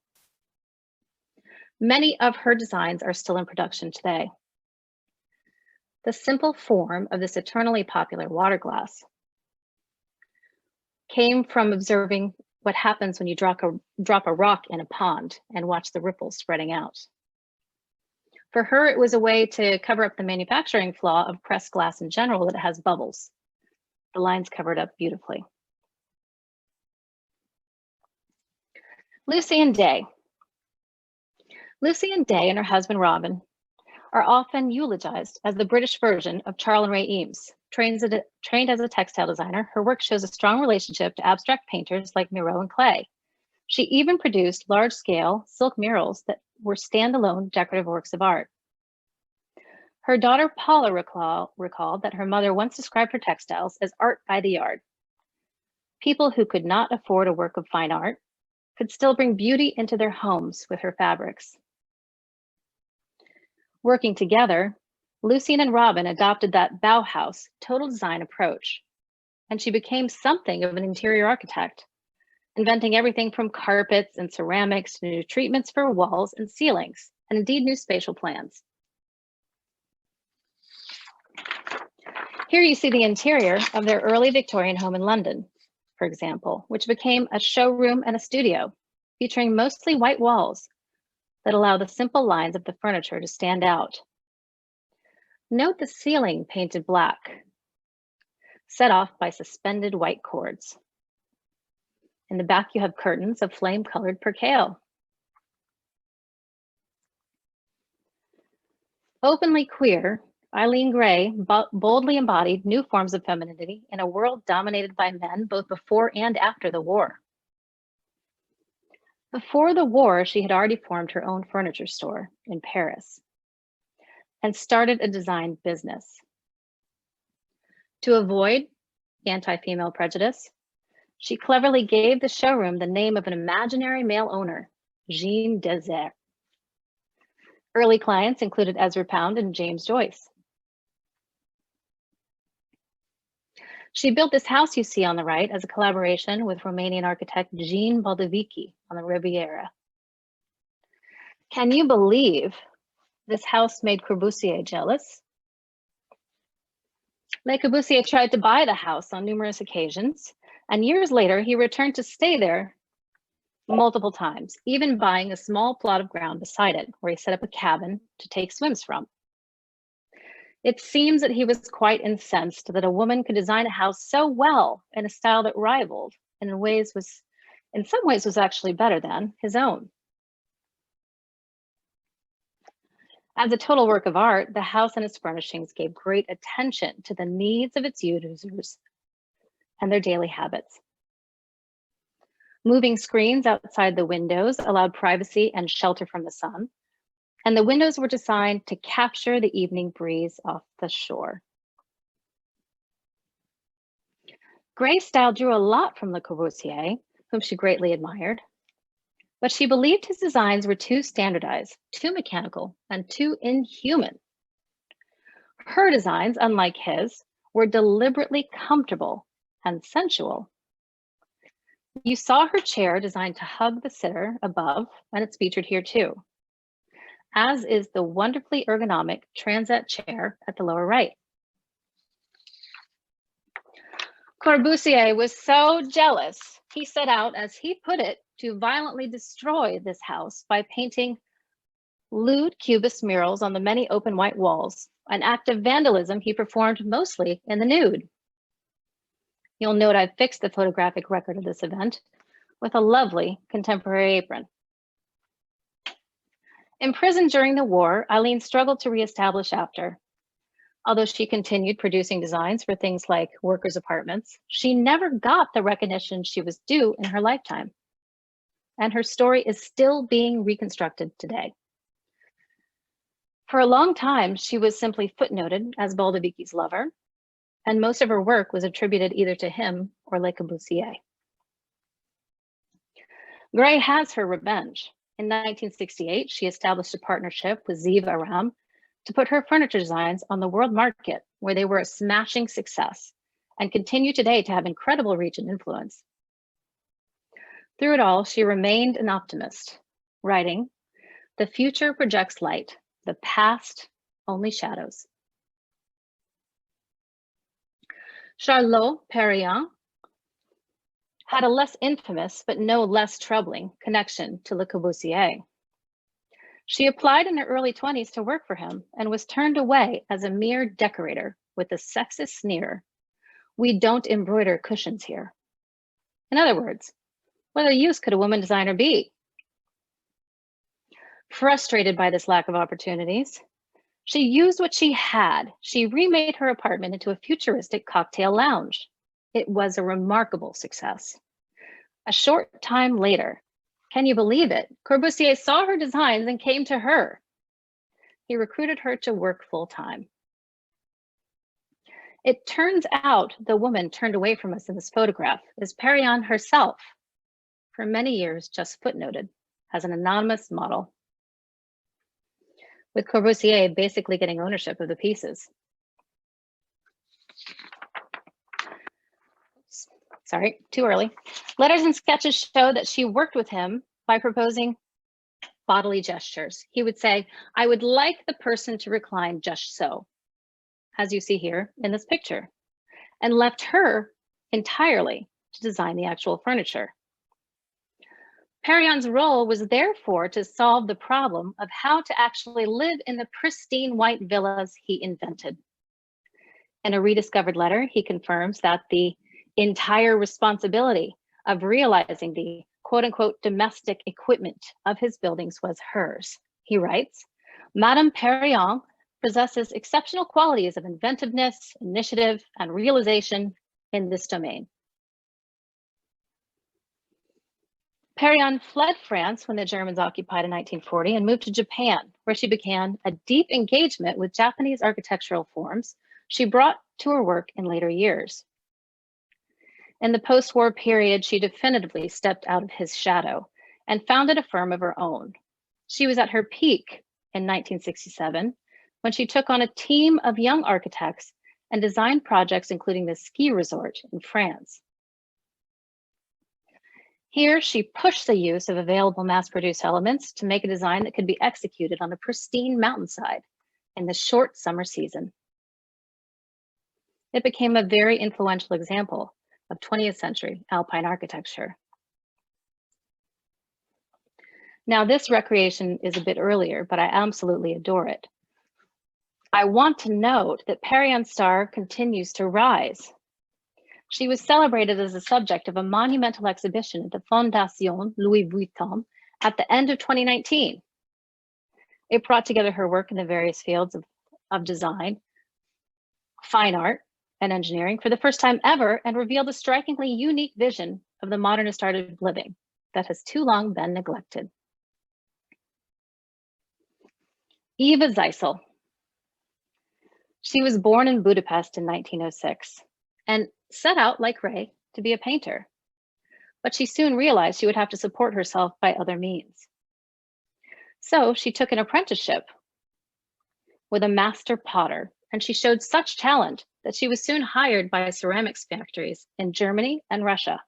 Many of her designs are still in production today. The simple form of this eternally popular water glass came from observing what happens when you drop a rock in a pond and watch the ripples spreading out. For her, it was a way to cover up the manufacturing flaw of pressed glass in general, that it has bubbles. The lines covered up beautifully. Lucy and Day. Lucy and Day and her husband Robin are often eulogized as the British version of Charles and Ray Eames. Trained as a textile designer, her work shows a strong relationship to abstract painters like Miro and Klee. She even produced large-scale silk murals that were standalone decorative works of art. Her daughter Paula recalled that her mother once described her textiles as art by the yard. People who could not afford a work of fine art could still bring beauty into their homes with her fabrics. Working together, Lucy and Robin adopted that Bauhaus total design approach, and she became something of an interior architect, inventing everything from carpets and ceramics to new treatments for walls and ceilings, and indeed new spatial plans. Here you see the interior of their early Victorian home in London, for example, which became a showroom and a studio, featuring mostly white walls that allow the simple lines of the furniture to stand out. Note the ceiling painted black, set off by suspended white cords. In the back, you have curtains of flame-colored percale. Openly queer, Eileen Gray boldly embodied new forms of femininity in a world dominated by men both before and after the war. Before the war, she had already formed her own furniture store in Paris and started a design business. To avoid anti-female prejudice, she cleverly gave the showroom the name of an imaginary male owner, Jean Désert. Early clients included Ezra Pound and James Joyce. She built this house you see on the right as a collaboration with Romanian architect Jean Baldovici on the Riviera. Can you believe this house made Corbusier jealous? Le Corbusier tried to buy the house on numerous occasions, and years later he returned to stay there multiple times, even buying a small plot of ground beside it, where he set up a cabin to take swims from. It seems that he was quite incensed that a woman could design a house so well in a style that rivaled, and in some ways was actually better than his own. As a total work of art, the house and its furnishings gave great attention to the needs of its users and their daily habits. Moving screens outside the windows allowed privacy and shelter from the sun, and the windows were designed to capture the evening breeze off the shore. Gray's style drew a lot from Le Corbusier, whom she greatly admired, but she believed his designs were too standardized, too mechanical, and too inhuman. Her designs, unlike his, were deliberately comfortable and sensual. You saw her chair designed to hug the sitter above, and it's featured here too, as is the wonderfully ergonomic transat chair at the lower right. Corbusier was so jealous, he set out, as he put it, to violently destroy this house by painting lewd cubist murals on the many open white walls, an act of vandalism he performed mostly in the nude. You'll note I've fixed the photographic record of this event with a lovely contemporary apron. Imprisoned during the war, Eileen struggled to reestablish after. Although she continued producing designs for things like workers' apartments, she never got the recognition she was due in her lifetime. And her story is still being reconstructed today. For a long time, she was simply footnoted as Baldovici's lover, and most of her work was attributed either to him or Le Corbusier. Gray has her revenge. In 1968, she established a partnership with Ziv Aram to put her furniture designs on the world market, where they were a smashing success and continue today to have incredible reach and influence. Through it all, she remained an optimist, writing, "The future projects light, the past only shadows." Charlotte Perriand had a less infamous, but no less troubling connection to Le Corbusier. She applied in her early 20s to work for him and was turned away as a mere decorator with a sexist sneer. "We don't embroider cushions here." In other words, what other use could a woman designer be? Frustrated by this lack of opportunities, she used what she had. She remade her apartment into a futuristic cocktail lounge. It was a remarkable success. A short time later, can you believe it? Corbusier saw her designs and came to her. He recruited her to work full-time. It turns out the woman turned away from us in this photograph is Perriand herself, for many years just footnoted as an anonymous model, with Corbusier basically getting ownership of the pieces. Sorry, too early. Letters and sketches show that she worked with him by proposing bodily gestures. He would say, "I would like the person to recline just so," as you see here in this picture, and left her entirely to design the actual furniture. Perriand's role was therefore to solve the problem of how to actually live in the pristine white villas he invented. In a rediscovered letter, he confirms that the entire responsibility of realizing the quote-unquote domestic equipment of his buildings was hers. He writes, "Madame Perriand possesses exceptional qualities of inventiveness, initiative, and realization in this domain." Perriand fled France when the Germans occupied in 1940 and moved to Japan, where she began a deep engagement with Japanese architectural forms she brought to her work in later years. In the post-war period, she definitively stepped out of his shadow and founded a firm of her own. She was at her peak in 1967 when she took on a team of young architects and designed projects including the ski resort in France. Here, she pushed the use of available mass-produced elements to make a design that could be executed on a pristine mountainside in the short summer season. It became a very influential example of 20th century Alpine architecture. Now, this recreation is a bit earlier, but I absolutely adore it. I want to note that Perrion's star continues to rise. She was celebrated as the subject of a monumental exhibition at the Fondation Louis Vuitton at the end of 2019. It brought together her work in the various fields of design, fine art, and engineering for the first time ever, and revealed a strikingly unique vision of the modernist art of living that has too long been neglected. Eva Zeisel. She was born in Budapest in 1906 and set out, like Ray, to be a painter. But she soon realized she would have to support herself by other means. So she took an apprenticeship with a master potter, and she showed such talent that she was soon hired by ceramics factories in Germany and Russia.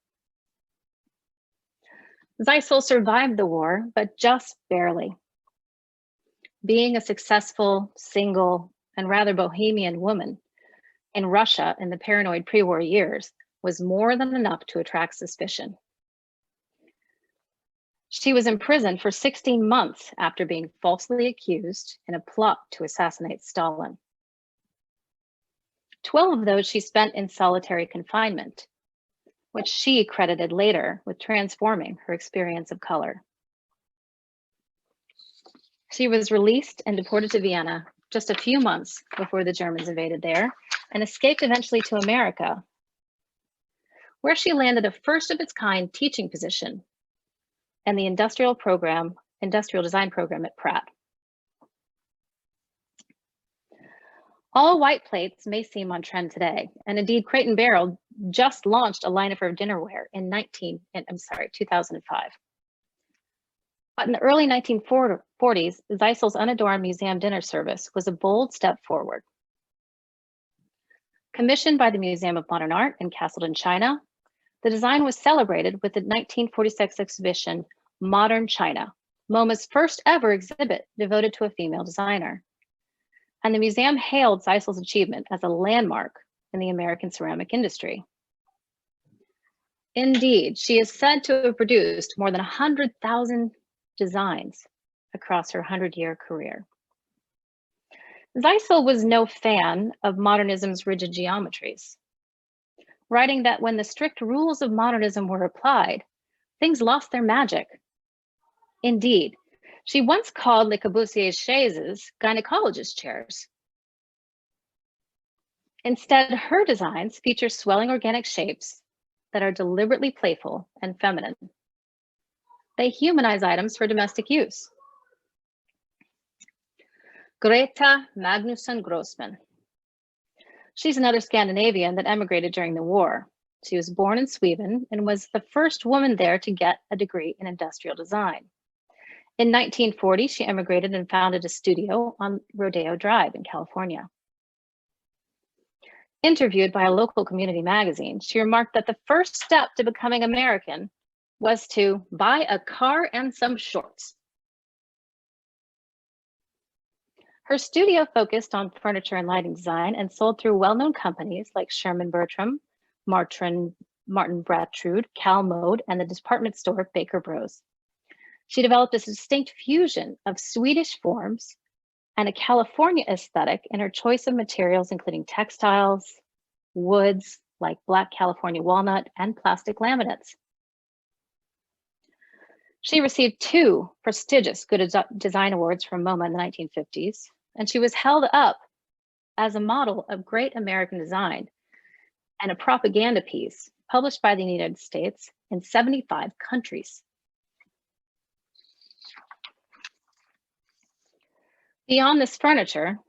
Zeisel survived the war, but just barely. Being a successful, single, and rather bohemian woman in Russia in the paranoid pre-war years was more than enough to attract suspicion. She was imprisoned for 16 months after being falsely accused in a plot to assassinate Stalin. 12 of those she spent in solitary confinement, which she credited later with transforming her experience of color. She was released and deported to Vienna just a few months before the Germans invaded there, and escaped eventually to America, where she landed a first of its kind teaching position in the industrial design program at Pratt. All white plates may seem on trend today, and indeed Crate & Barrel just launched a line of her dinnerware in 2005. But in the early 1940s, Zeisel's unadorned museum dinner service was a bold step forward. Commissioned by the Museum of Modern Art in Castleton, China, the design was celebrated with the 1946 exhibition Modern China, MoMA's first ever exhibit devoted to a female designer. And the museum hailed Zeisel's achievement as a landmark in the American ceramic industry. Indeed, she is said to have produced more than 100,000 designs across her 100-year career. Zeisel was no fan of modernism's rigid geometries, writing that when the strict rules of modernism were applied, things lost their magic. Indeed, she once called Le Corbusier's chaises gynecologist chairs. Instead, her designs feature swelling organic shapes that are deliberately playful and feminine. They humanize items for domestic use. Greta Magnusson Grossman. She's another Scandinavian that emigrated during the war. She was born in Sweden and was the first woman there to get a degree in industrial design. In 1940, she emigrated and founded a studio on Rodeo Drive in California. Interviewed by a local community magazine, she remarked that the first step to becoming American was to buy a car and some shorts. Her studio focused on furniture and lighting design and sold through well-known companies like Sherman Bertram, Martin Brattrud, Cal Mode, and the department store Baker Bros. She developed a distinct fusion of Swedish forms and a California aesthetic in her choice of materials, including textiles, woods like black California walnut, and plastic laminates. She received 2 prestigious Good Design Awards from MoMA in the 1950s, and she was held up as a model of great American design and a propaganda piece published by the United States in 75 countries. Beyond this furniture,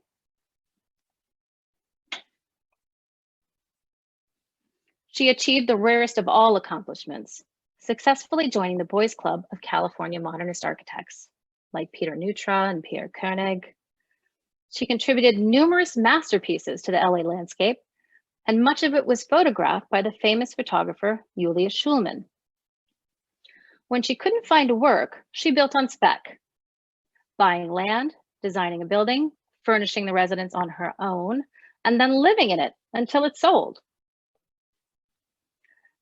she achieved the rarest of all accomplishments, successfully joining the Boys Club of California Modernist Architects. like Peter Neutra and Pierre Koenig. She contributed numerous masterpieces to the LA landscape, and much of it was photographed by the famous photographer Julius Schulman. When she couldn't find work, she built on spec, buying land, designing a building, furnishing the residence on her own, and then living in it until it sold.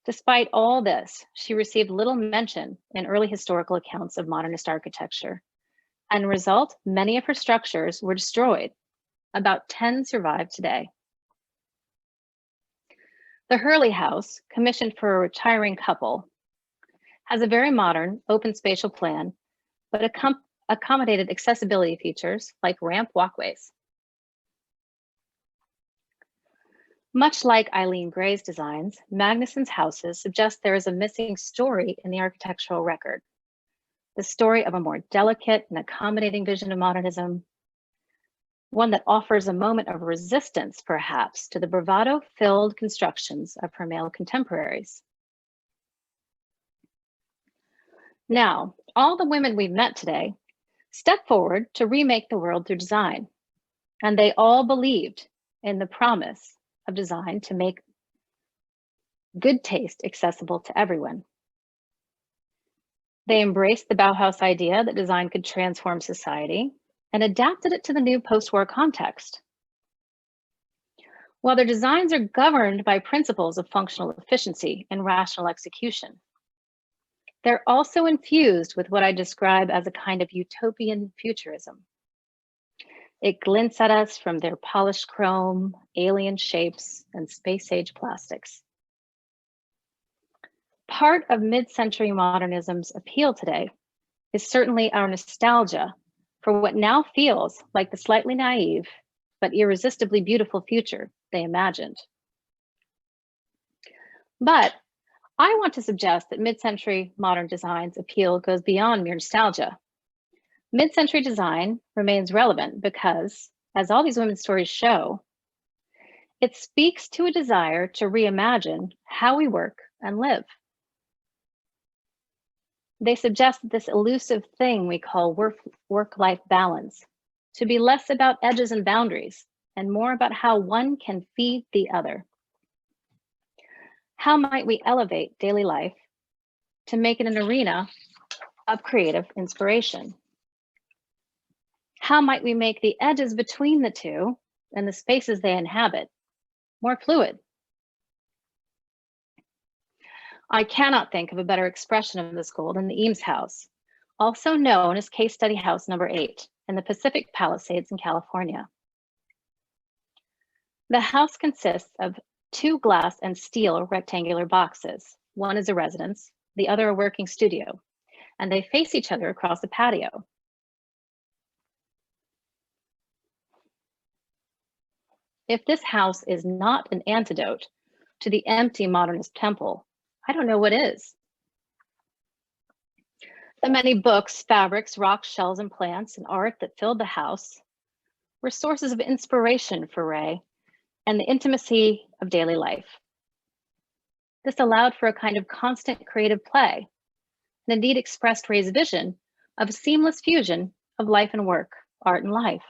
Despite all this, she received little mention in early historical accounts of modernist architecture. As a result, many of her structures were destroyed. About 10 survive today. The Hurley House, commissioned for a retiring couple, has a very modern, open spatial plan, but accommodated accessibility features like ramp walkways. Much like Eileen Gray's designs, Magnuson's houses suggest there is a missing story in the architectural record. The story of a more delicate and accommodating vision of modernism, one that offers a moment of resistance, perhaps, to the bravado-filled constructions of her male contemporaries. Now, all the women we've met today stepped forward to remake the world through design, and they all believed in the promise of design to make good taste accessible to everyone. They embraced the Bauhaus idea that design could transform society and adapted it to the new post-war context. While their designs are governed by principles of functional efficiency and rational execution, they're also infused with what I describe as a kind of utopian futurism. It glints at us from their polished chrome, alien shapes, and space-age plastics. Part of mid-century modernism's appeal today is certainly our nostalgia for what now feels like the slightly naive but irresistibly beautiful future they imagined. But I want to suggest that mid-century modern design's appeal goes beyond mere nostalgia. Mid-century design remains relevant because, as all these women's stories show, it speaks to a desire to reimagine how we work and live. They suggest this elusive thing we call work-life balance to be less about edges and boundaries and more about how one can feed the other. How might we elevate daily life to make it an arena of creative inspiration? How might we make the edges between the two and the spaces they inhabit more fluid? I cannot think of a better expression of this goal than the Eames House, also known as Case Study House Number 8 in the Pacific Palisades in California. The house consists of 2 glass and steel rectangular boxes. One is a residence, the other a working studio, and they face each other across a patio. If this house is not an antidote to the empty modernist temple, I don't know what is. The many books, fabrics, rocks, shells, and plants and art that filled the house were sources of inspiration for Ray and the intimacy of daily life. This allowed for a kind of constant creative play, and indeed expressed Ray's vision of a seamless fusion of life and work, art and life.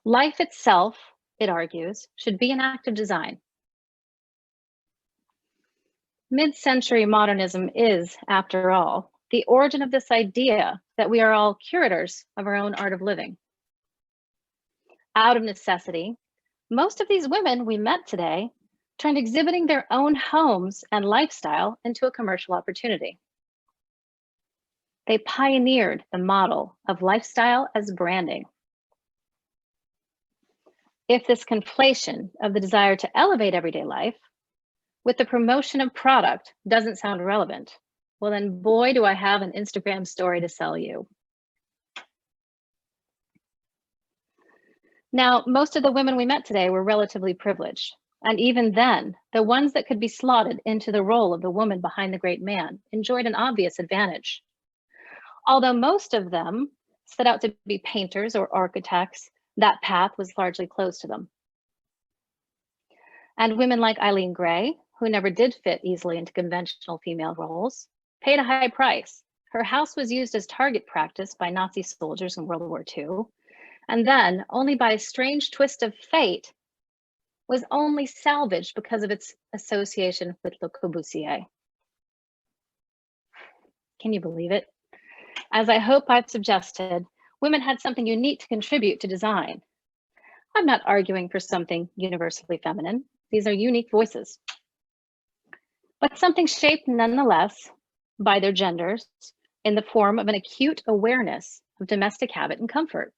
Life itself, it argues, should be an act of design. Mid-century modernism is, after all, the origin of this idea that we are all curators of our own art of living. Out of necessity, most of these women we met today turned exhibiting their own homes and lifestyle into a commercial opportunity. They pioneered the model of lifestyle as branding. If this conflation of the desire to elevate everyday life with the promotion of product doesn't sound relevant, well then boy, do I have an Instagram story to sell you. Now, most of the women we met today were relatively privileged. And even then, the ones that could be slotted into the role of the woman behind the great man enjoyed an obvious advantage. Although most of them set out to be painters or architects, that path was largely closed to them. And women like Eileen Gray, who never did fit easily into conventional female roles, paid a high price Her house was used as target practice by Nazi soldiers in World War II, and then, only by a strange twist of fate, was only salvaged because of its association with Le Corbusier. Can you believe it? As I hope I've suggested, women had something unique to contribute to design. I'm not arguing for something universally feminine. These are unique voices. But something shaped nonetheless by their genders in the form of an acute awareness of domestic habit and comfort.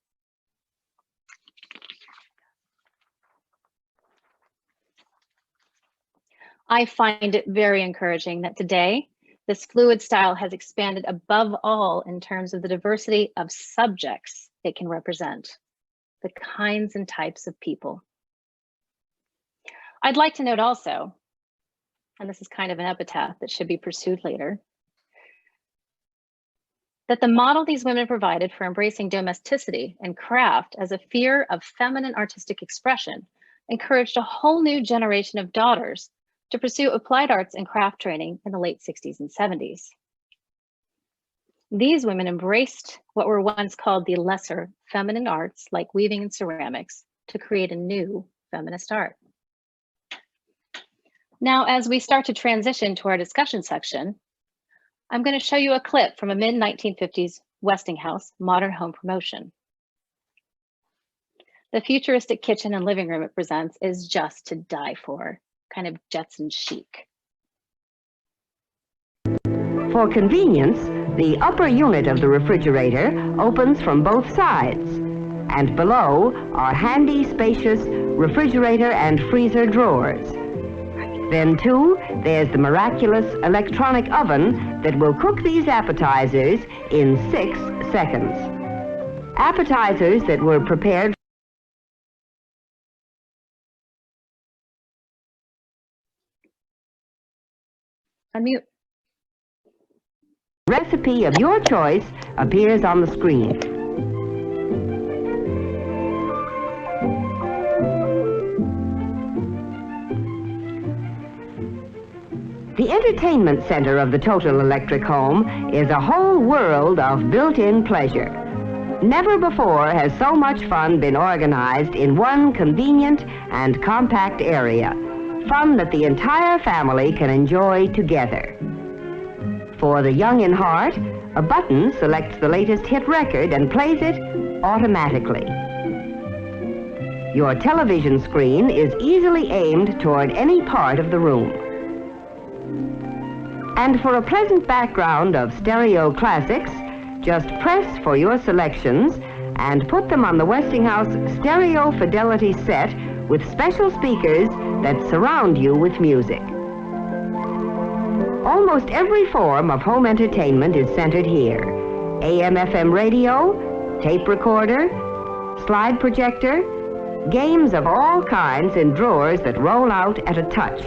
I find it very encouraging that today, this fluid style has expanded above all in terms of the diversity of subjects it can represent, the kinds and types of people. I'd like to note also, and this is kind of an epitaph that should be pursued later, that the model these women provided for embracing domesticity and craft as a sphere of feminine artistic expression encouraged a whole new generation of daughters to pursue applied arts and craft training in the late 60s and 70s. These women embraced what were once called the lesser feminine arts, like weaving and ceramics, to create a new feminist art. Now, as we start to transition to our discussion section, I'm going to show you a clip from a mid-1950s Westinghouse modern home promotion. The futuristic kitchen and living room it presents is just to die for, kind of Jetson chic. For convenience, the upper unit of the refrigerator opens from both sides, and below are handy, spacious refrigerator and freezer drawers. Then, too, there's the miraculous electronic oven that will cook these appetizers in 6 seconds. Appetizers that were prepared. Unmute. Recipe of your choice appears on the screen. The entertainment center of the total electric home is a whole world of built-in pleasure. Never before has so much fun been organized in one convenient and compact area. Fun that the entire family can enjoy together. For the young in heart, a button selects the latest hit record and plays it automatically. Your television screen is easily aimed toward any part of the room. And for a pleasant background of stereo classics, just press for your selections and put them on the Westinghouse Stereo Fidelity set with special speakers that surround you with music. Almost every form of home entertainment is centered here. AM/FM radio, tape recorder, slide projector, games of all kinds in drawers that roll out at a touch.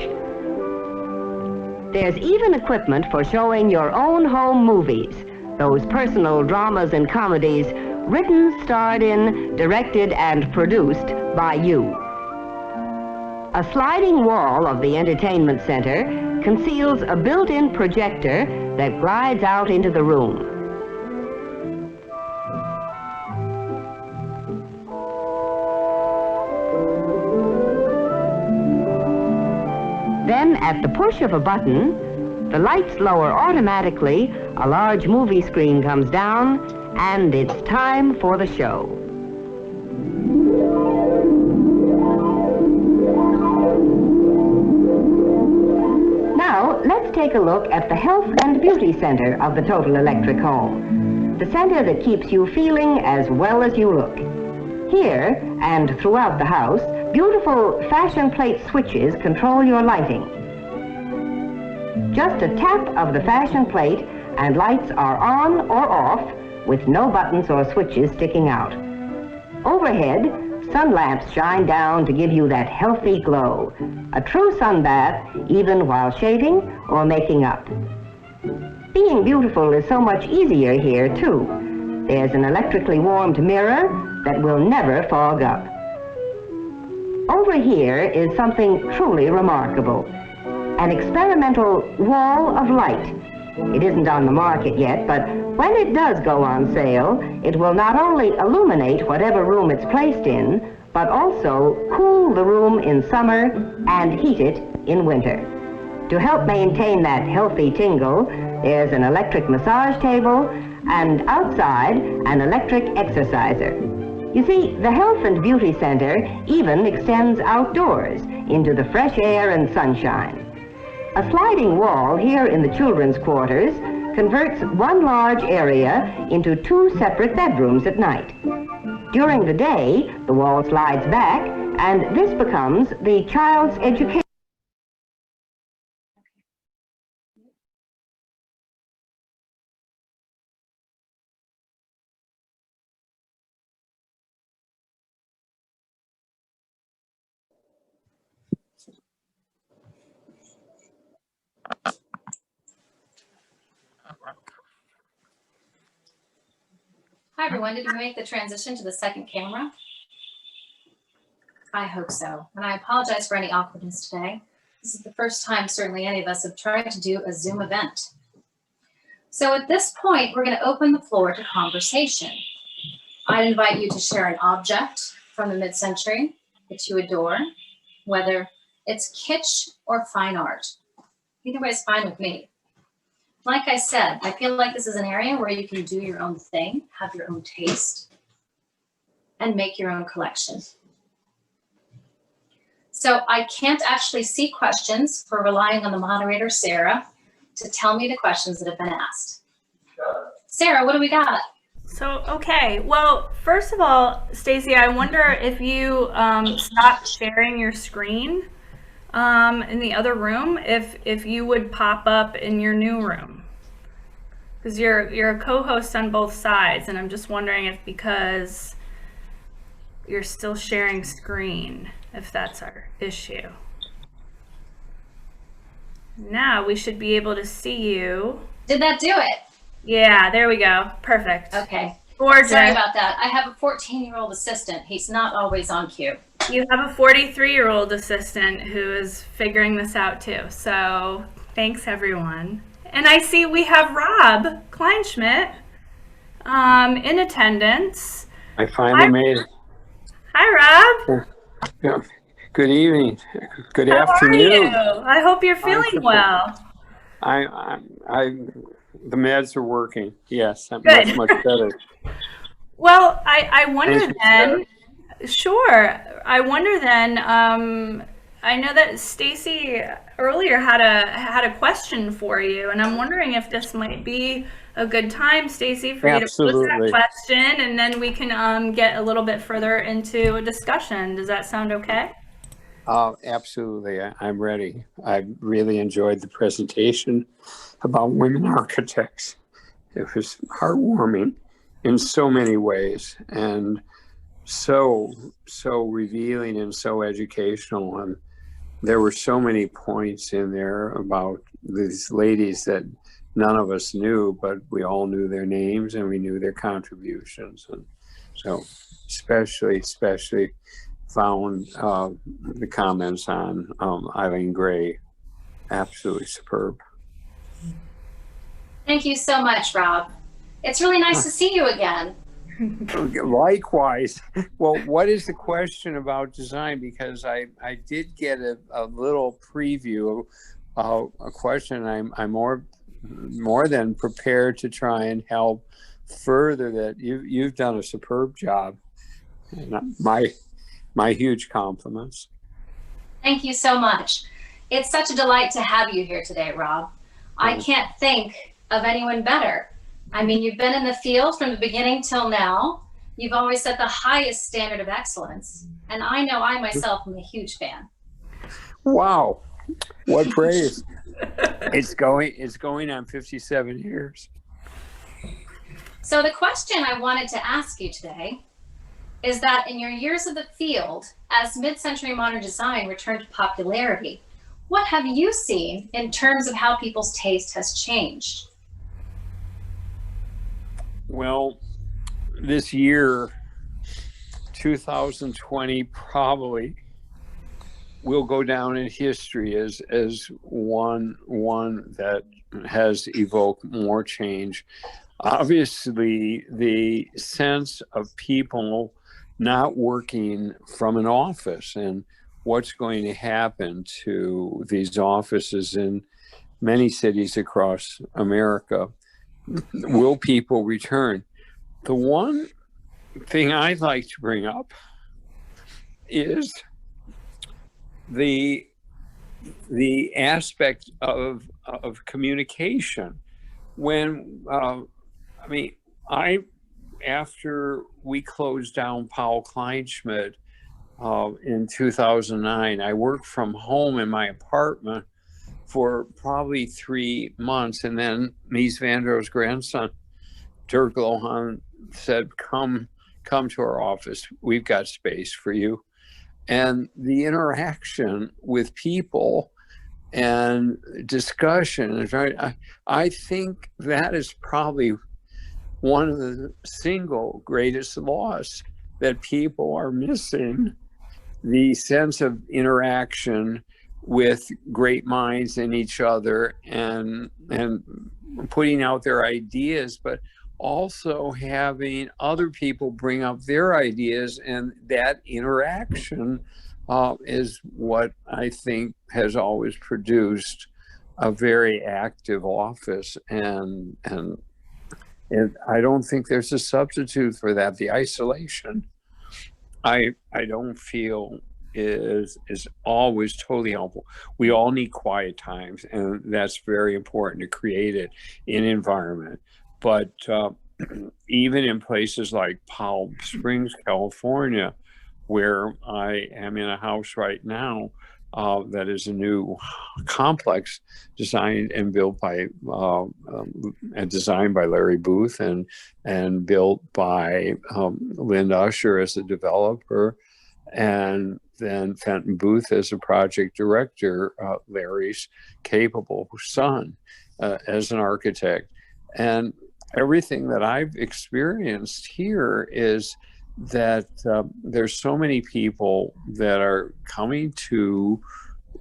There's even equipment for showing your own home movies, those personal dramas and comedies written, starred in, directed, and produced by you. A sliding wall of the entertainment center conceals a built-in projector that glides out into the room. Then, at the push of a button, the lights lower automatically, a large movie screen comes down, and it's time for the show. Now, let's take a look at the health and beauty center of the total electric home. The center that keeps you feeling as well as you look. Here, and throughout the house, beautiful fashion plate switches control your lighting. Just a tap of the fashion plate and lights are on or off with no buttons or switches sticking out. Overhead, sun lamps shine down to give you that healthy glow. A true sun bath even while shaving or making up. Being beautiful is so much easier here too. There's an electrically warmed mirror that will never fog up. Over here is something truly remarkable. An experimental wall of light It isn't on the market yet, but when it does go on sale, it will not only illuminate whatever room it's placed in, but also cool the room in summer and heat it in winter. To help maintain that healthy tingle, there's an electric massage table and outside an electric exerciser. You see, the Health and Beauty Center even extends outdoors into the fresh air and sunshine. A sliding wall here in the children's quarters converts one large area into 2 separate bedrooms at night. During the day, the wall slides back, and this becomes the child's education. Hi everyone, did we make the transition to the second camera? I hope so, and I apologize for any awkwardness today. This is the first time certainly any of us have tried to do a Zoom event. So at this point, we're going to open the floor to conversation. I'd invite you to share an object from the mid-century that you adore, whether it's kitsch or fine art. Either way is fine with me. Like I said, I feel like this is an area where you can do your own thing, have your own taste, and make your own collection. So I can't actually see questions for relying on the moderator, Sarah, to tell me the questions that have been asked. Sarah, what do we got? So, okay. Well, first of all, Stacy, I wonder if you stopped sharing your screen in the other room, if you would pop up in your new room. Because you're a co-host on both sides, and I'm just wondering if because you're still sharing screen, if that's our issue. Now we should be able to see you. Did that do it? Yeah, there we go. Perfect. Okay. Gorgeous. Sorry about that. I have a 14-year-old assistant. He's not always on cue. You have a 43-year-old assistant who is figuring this out too. So thanks, everyone. And I see we have Rob Kleinschmidt in attendance. I finally made it. Hi, Rob. Yeah. Good evening. Good How afternoon. Are you? I hope you're feeling well. The meds are working. Yes, I'm Good. much better. Well, I wonder then. Sure. I wonder then. I know that Stacy earlier had a question for you, and I'm wondering if this might be a good time, Stacy, for you to pose that question, and then we can get a little bit further into a discussion. Does that sound okay? Absolutely. I'm ready. I really enjoyed the presentation about women architects. It was heartwarming in so many ways, and so revealing and so educational. And there were so many points in there about these ladies that none of us knew, but we all knew their names and we knew their contributions. And so especially found the comments on Eileen Gray absolutely superb. Thank you so much, Rob. It's really nice to see you again. Likewise. Well, what is the question about design? Because I did get a little preview of a question. I'm more than prepared to try and help further that. You've done a superb job. And my huge compliments. Thank you so much. It's such a delight to have you here today, Rob. I can't think of anyone better. I mean, you've been in the field from the beginning till now. You've always set the highest standard of excellence. And I know I myself am a huge fan. Wow. What praise. It's going on 57 years. So the question I wanted to ask you today is that in your years of the field, as mid-century modern design returned to popularity, what have you seen in terms of how people's taste has changed? Well, this year, 2020, probably will go down in history as one that has evoked more change. Obviously, the sense of people not working from an office and what's going to happen to these offices in many cities across America. Will people return? The one thing I'd like to bring up is the aspect of communication. When after we closed down Kleinschmidt in 2009, I worked from home in my apartment for probably 3 months, and then Mies van der Rohe's grandson, Dirk Lohan, said, "Come to our office. We've got space for you." And the interaction with people and discussion, I think that is probably one of the single greatest loss, that people are missing the sense of interaction with great minds in each other and putting out their ideas, but also having other people bring up their ideas, and that interaction is what I think has always produced a very active office, and I don't think there's a substitute for that. The isolation, I don't feel is always totally helpful. We all need quiet times, and that's very important to create it in environment. But even in places like Palm Springs, California, where I am in a house right now, that is a new complex designed and built by and designed by Larry Booth and built by Lynn Usher as a developer, and then Fenton Booth as a project director, Larry's capable son as an architect. And everything that I've experienced here is that there's so many people that are coming to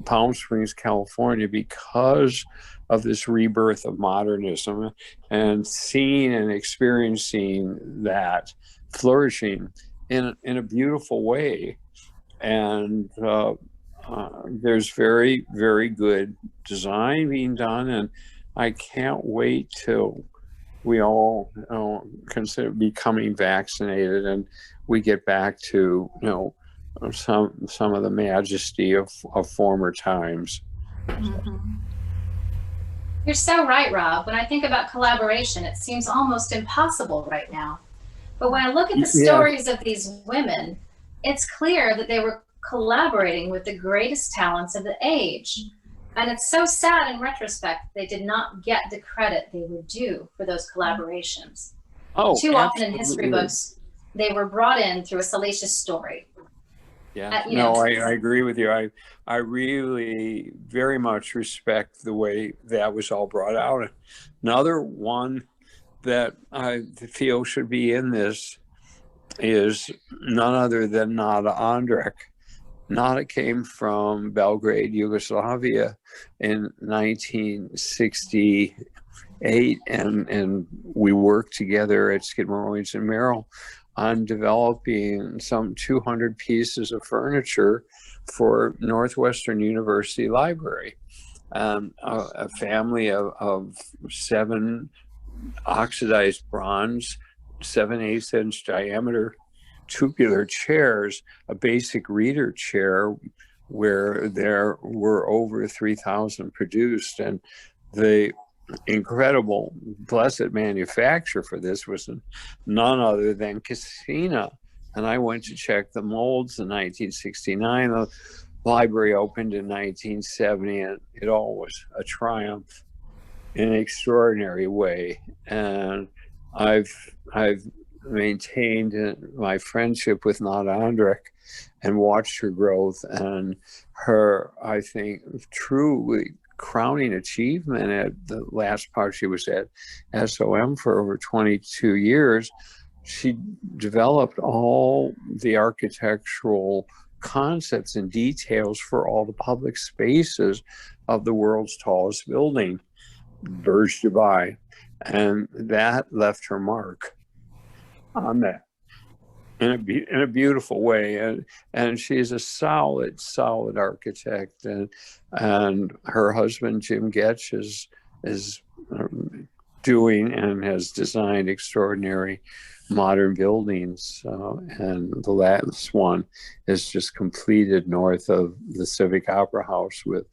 Palm Springs, California, because of this rebirth of modernism, and seeing and experiencing that flourishing in a beautiful way. And there's very, very good design being done, and I can't wait till we all consider becoming vaccinated and we get back to some of the majesty of former times. Mm-hmm. You're so right, Rob. When I think about collaboration, it seems almost impossible right now. But when I look at the stories of these women, it's clear that they were collaborating with the greatest talents of the age. And it's so sad in retrospect they did not get the credit they were due for those collaborations. Too often in history books, they were brought in through a salacious story. Yeah, I agree with you. I really very much respect the way that was all brought out. Another one that I feel should be in this is none other than Nada Andrek. Nada came from Belgrade, Yugoslavia in 1968, and we worked together at Skidmore, Owings and Merrill on developing some 200 pieces of furniture for Northwestern University Library. A family of 7 oxidized bronze, 7/8 inch diameter tubular chairs, a basic reader chair where there were over 3,000 produced. And the incredible blessed manufacturer for this was none other than Cassina. And I went to check the molds in 1969. The library opened in 1970, and it all was a triumph in an extraordinary way. And I've maintained my friendship with Nada Andrek and watched her growth, and her, I think, truly crowning achievement at the last part. She was at SOM for over 22 years. She developed all the architectural concepts and details for all the public spaces of the world's tallest building. verged by, and that left her mark on that in a beautiful way. And she's a solid architect, and her husband Jim Getch is doing and has designed extraordinary modern buildings, and the last one is just completed north of the Civic Opera House with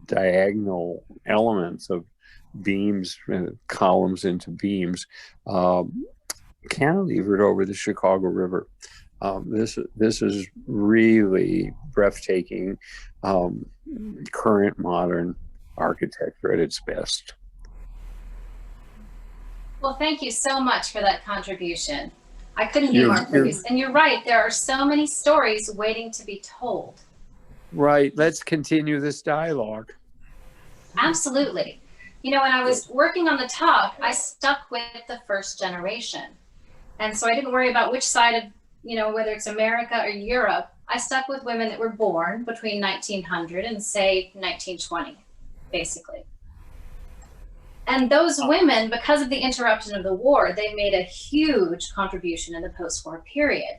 diagonal elements of beams, columns into beams, cantilevered over the Chicago River. This is really breathtaking, current modern architecture at its best. Well, thank you so much for that contribution. I couldn't be more pleased. And you're right, there are so many stories waiting to be told. Right, let's continue this dialogue. Absolutely. You know, when I was working on the talk, I stuck with the first generation. And so I didn't worry about which side of, you know, whether it's America or Europe. I stuck with women that were born between 1900 and say 1920, basically. And those women, because of the interruption of the war, they made a huge contribution in the post-war period.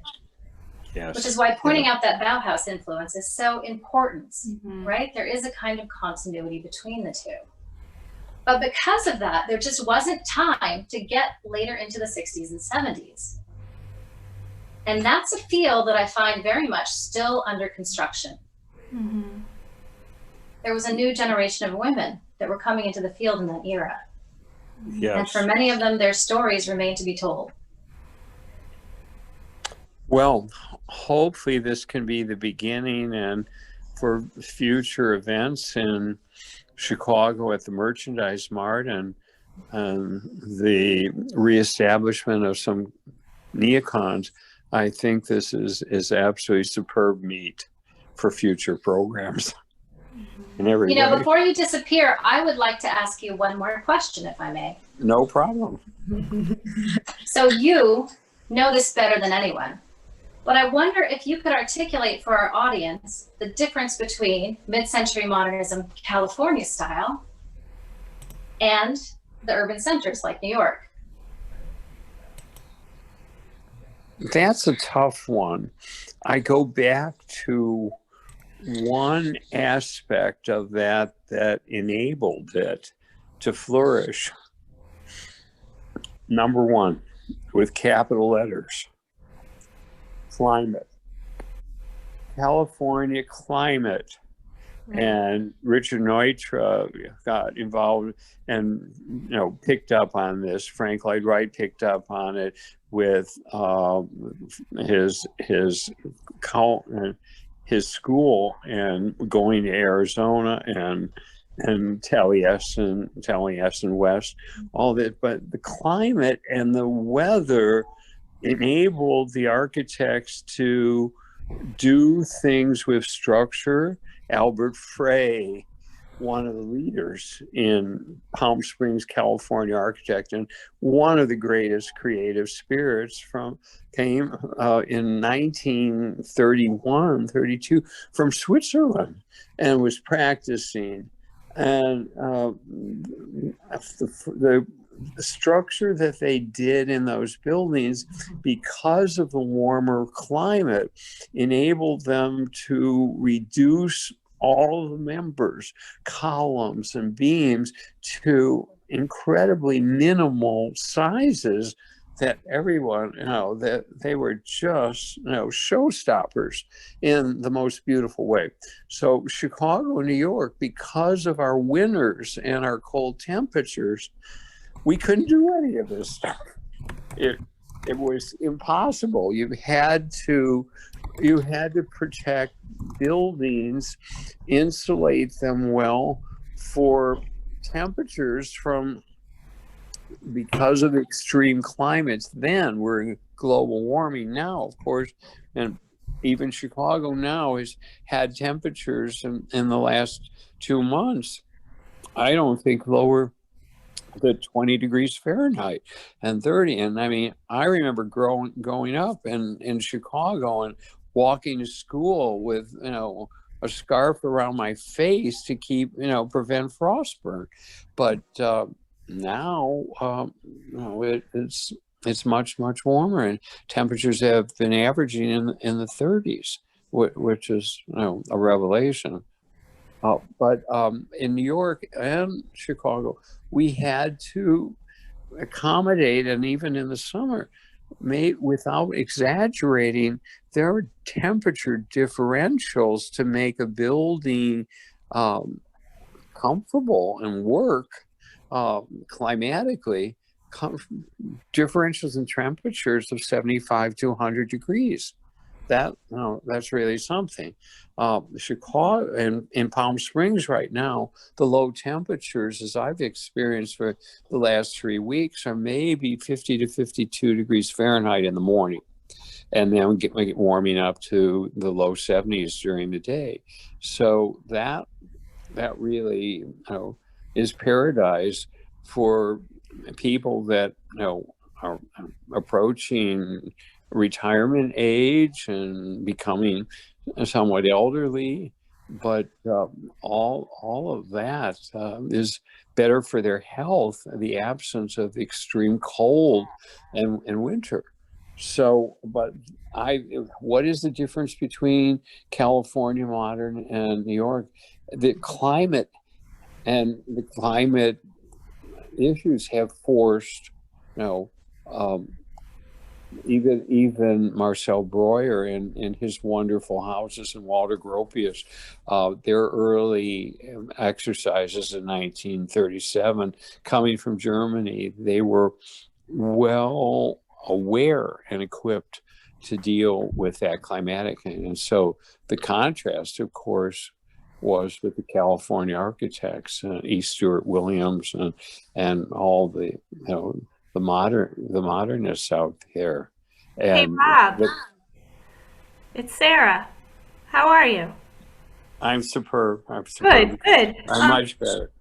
Yes. Which is why pointing out that Bauhaus influence is so important, right? There is a kind of continuity between the two. But because of that, there just wasn't time to get later into the 60s and 70s. And that's a field that I find very much still under construction. There was a new generation of women that were coming into the field in that era. Yes. And for many of them, their stories remain to be told. Well, hopefully this can be the beginning, and for future events in Chicago at the Merchandise Mart, and the reestablishment of some neocons, I think this is absolutely superb meat for future programs. In every you know, way. Before you disappear, I would like to ask you one more question, if I may. No problem. So you know this better than anyone, but I wonder if you could articulate for our audience the difference between mid-century modernism California style and the urban centers like New York. That's a tough one. I go back to one aspect of that enabled it to flourish. Number one, with capital letters, climate. California climate. And Richard Neutra got involved and, you know, picked up on this. Frank Lloyd Wright picked up on it with his school, and going to Arizona and Taliesin West, all that. But the climate and the weather enabled the architects to do things with structure. Albert Frey, one of the leaders in Palm Springs, California architect, and one of the greatest creative spirits came in 1931, 32 from Switzerland, and was practicing. And the structure that they did in those buildings, because of the warmer climate, enabled them to reduce all the members, columns and beams, to incredibly minimal sizes that everyone, you know, that they were just, you know, showstoppers in the most beautiful way. So Chicago, New York, because of our winters and our cold temperatures, we couldn't do any of this stuff. It was impossible. You had to protect buildings, insulate them well for temperatures because of extreme climates. Then we're in global warming now, of course, and even Chicago now has had temperatures in the last 2 months, I don't think lower than 20 degrees Fahrenheit and 30. And I mean, I remember growing up in Chicago and walking to school with, you know, a scarf around my face to keep, prevent frostburn. But now, it's much, much warmer, and temperatures have been averaging in the 30s, which is, a revelation. But in New York and Chicago, we had to accommodate, and even in the summer, without exaggerating, there are temperature differentials to make a building comfortable and work climatically. Differentials in temperatures of 75 to 100 degrees. That's really something. Chicago and in Palm Springs right now, the low temperatures, as I've experienced for the last 3 weeks, are maybe 50 to 52 degrees Fahrenheit in the morning, and then get warming up to the low 70s during the day. So that really, is paradise for people that are approaching retirement age and becoming somewhat elderly, but all of that is better for their health, the absence of extreme cold and winter. So, but what is the difference between California modern and New York? The climate and the climate issues have forced, even Marcel Breuer in his wonderful houses, and Walter Gropius, their early exercises in 1937, coming from Germany, they were well aware and equipped to deal with that climatic. And so the contrast, of course, was with the California architects, E. Stuart Williams, and all the modernists out there. And hey, Bob. It's Sarah. How are you? I'm superb. Good. I'm much better.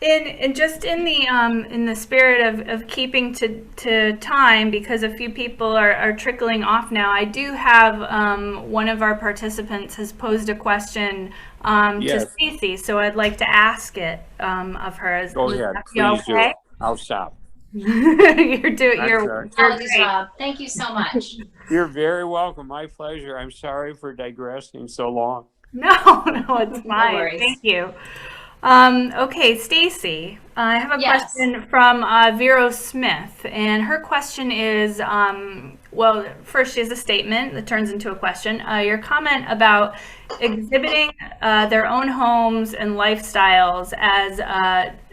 And just in the spirit of keeping to time, because a few people are trickling off now, I do have one of our participants has posed a question to Stacy, so I'd like to ask it of her. Go ahead, please do. I'll stop. You're great. Job. Thank you so much. You're very welcome. My pleasure. I'm sorry for digressing so long. No, it's fine. No worries. Thank you. Okay, Stacy, I have a question from Vero Smith, and her question is, well, first she has a statement that turns into a question. Your comment about exhibiting their own homes and lifestyles as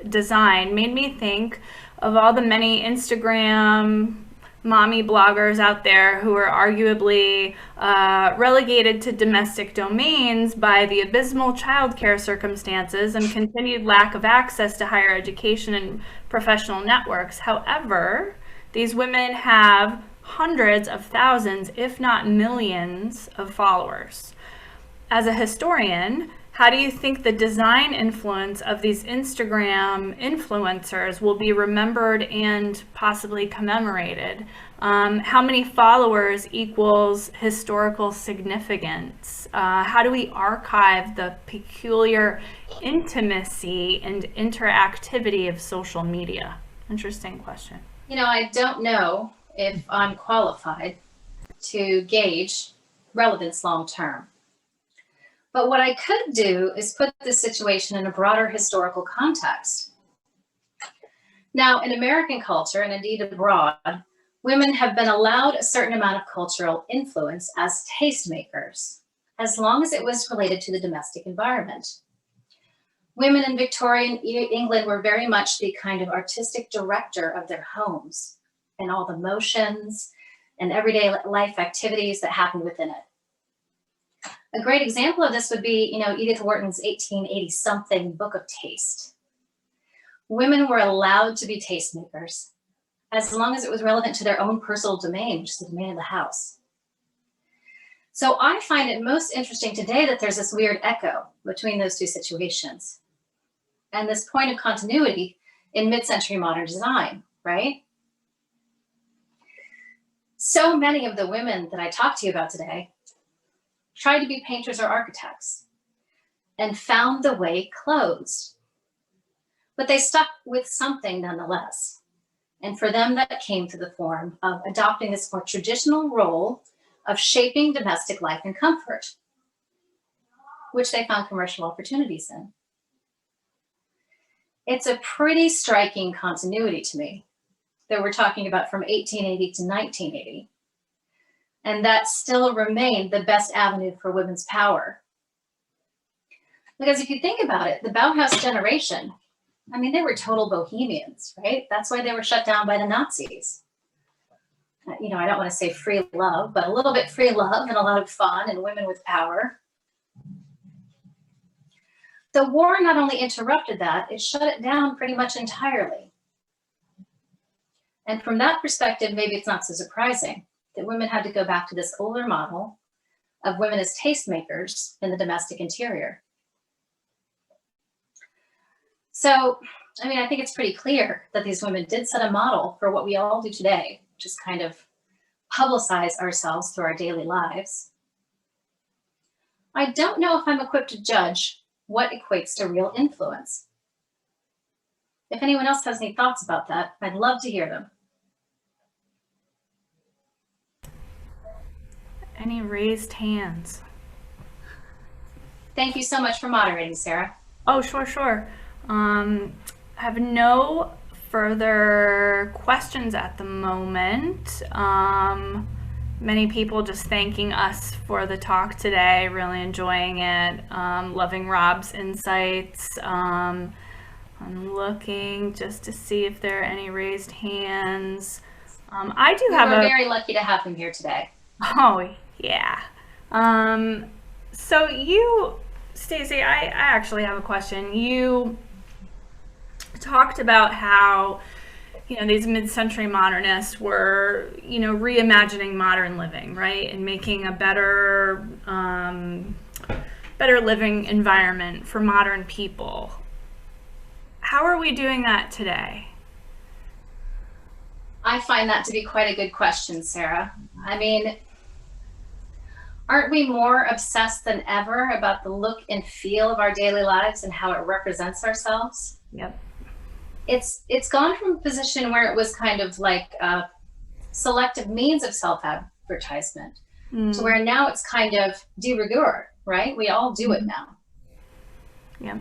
design made me think of all the many Instagram mommy bloggers out there who are arguably relegated to domestic domains by the abysmal childcare circumstances and continued lack of access to higher education and professional networks. However, these women have hundreds of thousands, if not millions, of followers. As a historian, how do you think the design influence of these Instagram influencers will be remembered and possibly commemorated? How many followers equals historical significance? How do we archive the peculiar intimacy and interactivity of social media? Interesting question. I don't know if I'm qualified to gauge relevance long term. But what I could do is put this situation in a broader historical context. Now, in American culture, and indeed abroad, women have been allowed a certain amount of cultural influence as tastemakers, as long as it was related to the domestic environment. Women in Victorian England were very much the kind of artistic director of their homes and all the motions and everyday life activities that happened within it. A great example of this would be, Edith Wharton's 1880-something Book of Taste. Women were allowed to be tastemakers as long as it was relevant to their own personal domain, which is the domain of the house. So I find it most interesting today that there's this weird echo between those two situations and this point of continuity in mid-century modern design, right? So many of the women that I talked to you about today tried to be painters or architects. and found the way closed. But they stuck with something nonetheless. And for them, that came to the form of adopting this more traditional role of shaping domestic life and comfort, which they found commercial opportunities in. It's a pretty striking continuity to me that we're talking about from 1880 to 1980. And that still remained the best avenue for women's power. Because if you think about it, the Bauhaus generation, I mean, they were total bohemians, right? That's why they were shut down by the Nazis. You know, I don't want to say free love, but a little bit free love and a lot of fun and women with power. The war not only interrupted that, it shut it down pretty much entirely. And from that perspective, maybe it's not so surprising that women had to go back to this older model of women as tastemakers in the domestic interior. So, I mean, I think it's pretty clear that these women did set a model for what we all do today, which is kind of publicize ourselves through our daily lives. I don't know if I'm equipped to judge what equates to real influence. If anyone else has any thoughts about that, I'd love to hear them. Any raised hands? Thank you so much for moderating, Sarah. Oh, sure. I have no further questions at the moment. Many people just thanking us for the talk today, really enjoying it, loving Rob's insights. I'm looking just to see if there are any raised hands. I do have We're very lucky to have him here today. Oh, yeah. So you, Stacy, I actually have a question. You talked about how, you know, these mid-century modernists were, you know, reimagining modern living, right? And making a better living environment for modern people. How are we doing that today? I find that to be quite a good question, Sarah. I mean, aren't we more obsessed than ever about the look and feel of our daily lives and how it represents ourselves? Yep. It's gone from a position where it was kind of like a selective means of self-advertisement to where now it's kind of de rigueur, right? We all do it now. Yep.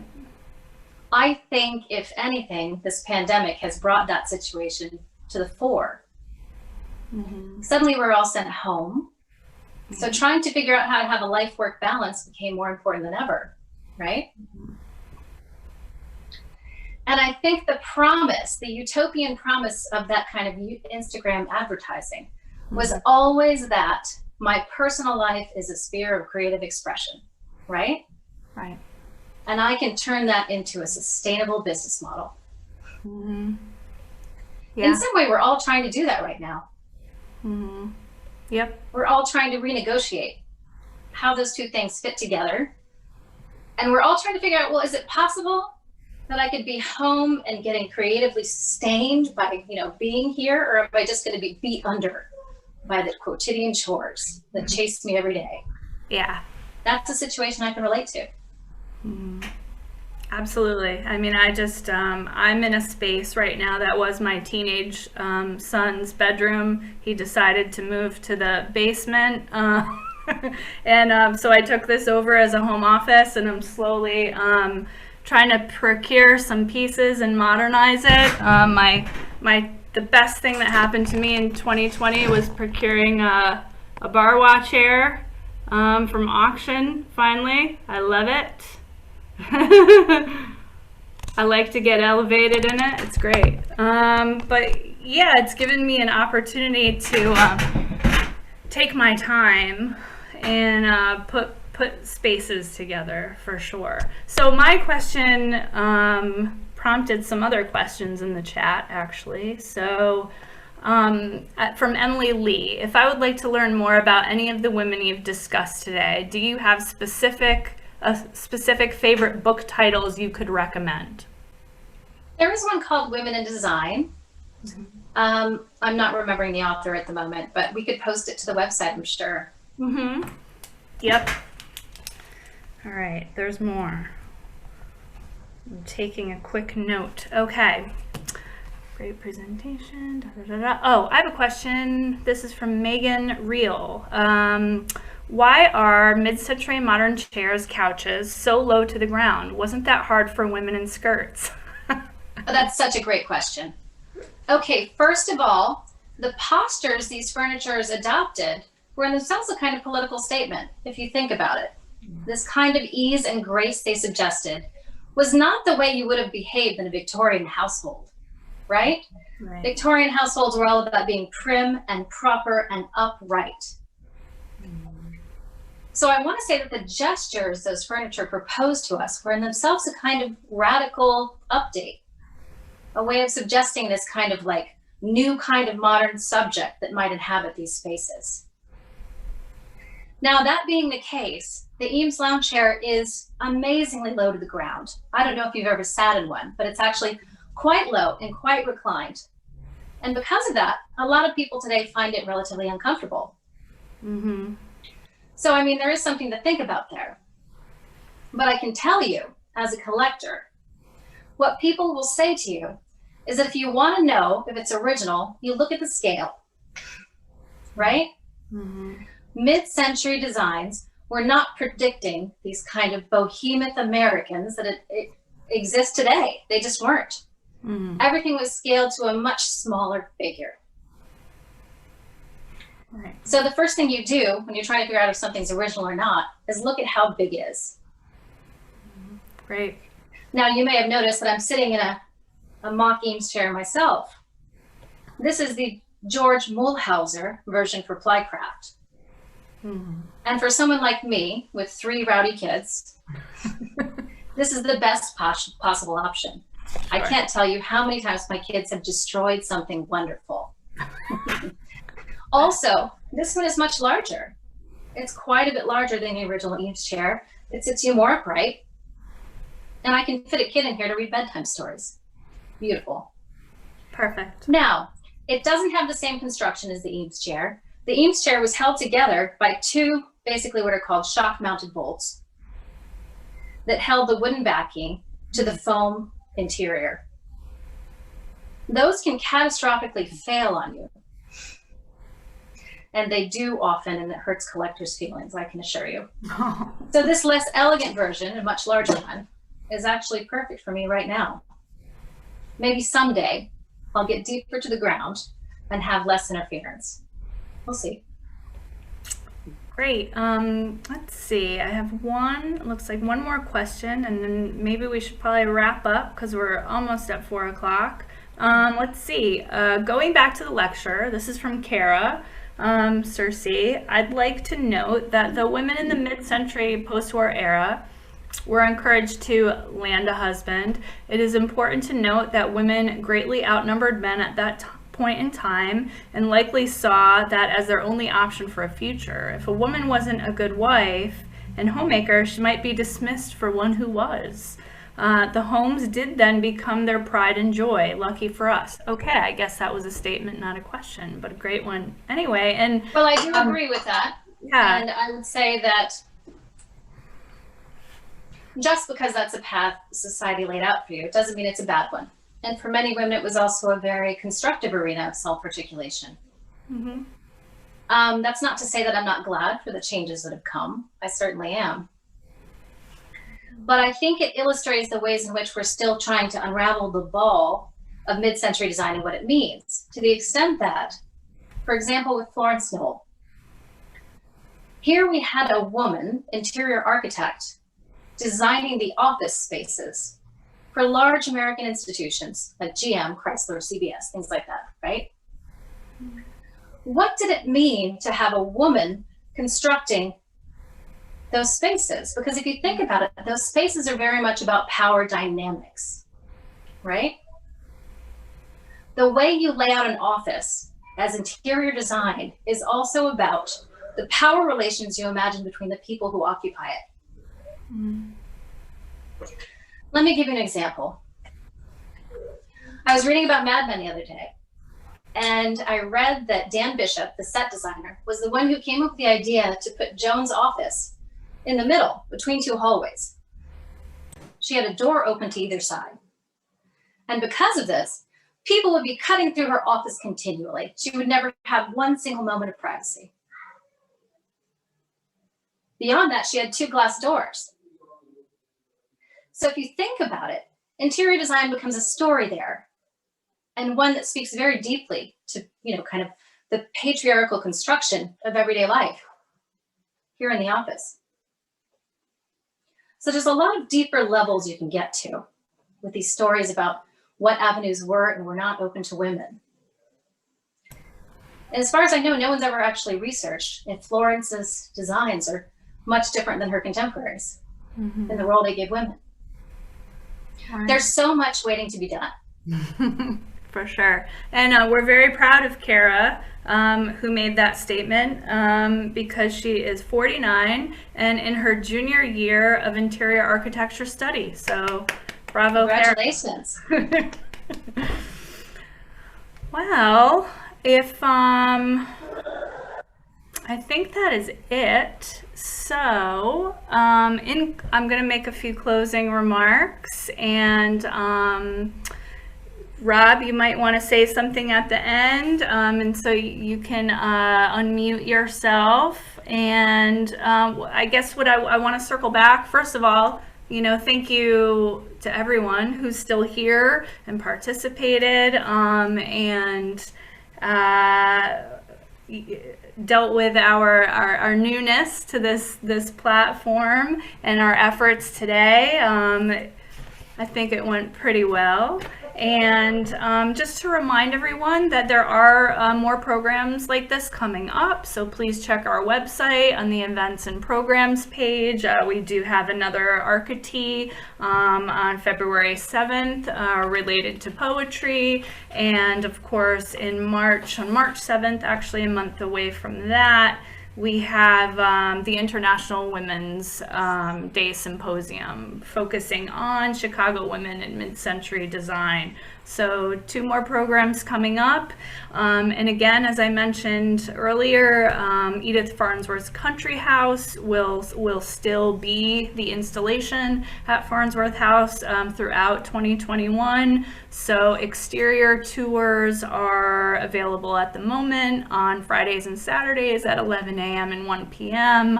I think, if anything, this pandemic has brought that situation to the fore. Suddenly we're all sent home. So trying to figure out how to have a life-work balance became more important than ever, right? And I think the promise, the utopian promise of that kind of Instagram advertising was always that my personal life is a sphere of creative expression, right? Right. And I can turn that into a sustainable business model. Yeah. In some way, we're all trying to do that right now. Yep. We're all trying to renegotiate how those two things fit together. And we're all trying to figure out, well, is it possible that I could be home and getting creatively sustained by, you know, being here, or am I just going to be beat under by the quotidian chores that chase me every day? Yeah. That's a situation I can relate to. Absolutely. I mean, I just, I'm in a space right now that was my teenage son's bedroom. He decided to move to the basement. And so I took this over as a home office, and I'm slowly trying to procure some pieces and modernize it. The best thing that happened to me in 2020 was procuring a Bauhaus chair from auction, finally. I love it. I like to get elevated in it. It's great. But yeah, it's given me an opportunity to take my time and put spaces together, for sure. So my question prompted some other questions in the chat, actually. So from Emily Lee, if I would like to learn more about any of the women you've discussed today, do you have specific favorite book titles you could recommend? There is one called Women in Design. I'm not remembering the author at the moment, but we could post it to the website, I'm sure. Yep. All right, there's more. I'm taking a quick note. Okay. Great presentation. Da, da, da, da. Oh, I have a question. This is from Megan Reel. Why are mid-century modern chairs, couches so low to the ground? Wasn't that hard for women in skirts? Oh, that's such a great question. Okay, first of all, the postures these furnitures adopted were in themselves a kind of political statement, if you think about it. This kind of ease and grace they suggested was not the way you would have behaved in a Victorian household, right? Victorian households were all about being prim and proper and upright. So I want to say that the gestures those furniture proposed to us were in themselves a kind of radical update, a way of suggesting this kind of like new kind of modern subject that might inhabit these spaces. Now, that being the case, the Eames lounge chair is amazingly low to the ground. I don't know if you've ever sat in one, but it's actually quite low and quite reclined. And because of that, a lot of people today find it relatively uncomfortable. Mm-hmm. So, I mean, there is something to think about there. But I can tell you, as a collector, what people will say to you is that if you want to know if it's original, you look at the scale, right? Mm-hmm. Mid-century designs were not predicting these kind of behemoth Americans that it exist today. They just weren't. Mm-hmm. Everything was scaled to a much smaller figure. Right. So the first thing you do when you're trying to figure out if something's original or not is look at how big it is. Great. Now, you may have noticed that I'm sitting in a mock Eames chair myself. This is the George Mulhauser version for Plycraft. Mm-hmm. And for someone like me with 3 rowdy kids, this is the best possible option. Sure. I can't tell you how many times my kids have destroyed something wonderful. Also, this one is much larger. It's quite a bit larger than the original Eames chair. It sits you more upright. And I can fit a kid in here to read bedtime stories. Beautiful. Perfect. Now, it doesn't have the same construction as the Eames chair. The Eames chair was held together by 2, basically what are called shock-mounted bolts that held the wooden backing to the foam interior. Those can catastrophically fail on you. And they do often, and it hurts collectors' feelings, I can assure you. So this less elegant version, a much larger one, is actually perfect for me right now. Maybe someday I'll get deeper to the ground and have less interference. We'll see. Great. Let's see. I have looks like one more question, and then maybe we should probably wrap up because we're almost at 4 o'clock. Let's see. Going back to the lecture, this is from Kara. Cersei, I'd like to note that the women in the mid-century post-war era were encouraged to land a husband. It is important to note that women greatly outnumbered men at that point in time and likely saw that as their only option for a future. If a woman wasn't a good wife and homemaker, she might be dismissed for one who was. The homes did then become their pride and joy. Lucky for us. Okay, I guess that was a statement, not a question, but a great one anyway. And well, I do agree with that. Yeah. And I would say that just because that's a path society laid out for you, it doesn't mean it's a bad one. And for many women, it was also a very constructive arena of self-articulation. Mm-hmm. That's not to say that I'm not glad for the changes that have come. I certainly am. But I think it illustrates the ways in which we're still trying to unravel the ball of mid-century design and what it means, to the extent that, for example, with Florence Knoll, here we had a woman, interior architect, designing the office spaces for large American institutions like GM, Chrysler, CBS, things like that, right? What did it mean to have a woman constructing those spaces? Because if you think about it, those spaces are very much about power dynamics, right? The way you lay out an office as interior design is also about the power relations you imagine between the people who occupy it. Mm. Let me give you an example. I was reading about Mad Men the other day, and I read that Dan Bishop, the set designer, was the one who came up with the idea to put Joan's office in the middle between two hallways. She had a door open to either side. And because of this, people would be cutting through her office continually. She would never have one single moment of privacy. Beyond that, she had 2 glass doors. So if you think about it, interior design becomes a story there, and one that speaks very deeply to, kind of the patriarchal construction of everyday life here in the office. So there's a lot of deeper levels you can get to with these stories about what avenues were and were not open to women. And as far as I know, no one's ever actually researched if Florence's designs are much different than her contemporaries in the role they gave women. Right. There's so much waiting to be done. For sure. And we're very proud of Kara, who made that statement, because she is 49 and in her junior year of interior architecture study. So bravo, congratulations. Kara. Well, if I think that is it. So I'm going to make a few closing remarks, and Rob, you might want to say something at the end, and so you can unmute yourself. And I guess what I want to circle back, first of all, thank you to everyone who's still here and participated and dealt with our newness to this platform and our efforts today. I think it went pretty well. And just to remind everyone that there are more programs like this coming up, so please check our website on the events and programs page. We do have another Architea on February 7th related to poetry, and of course on March 7th, actually a month away from that, we have the International Women's Day Symposium focusing on Chicago women in mid-century design. So 2 more programs coming up. And again, as I mentioned earlier, Edith Farnsworth's Country House will still be the installation at Farnsworth House throughout 2021. So exterior tours are available at the moment on Fridays and Saturdays at 11 a.m. and 1 p.m.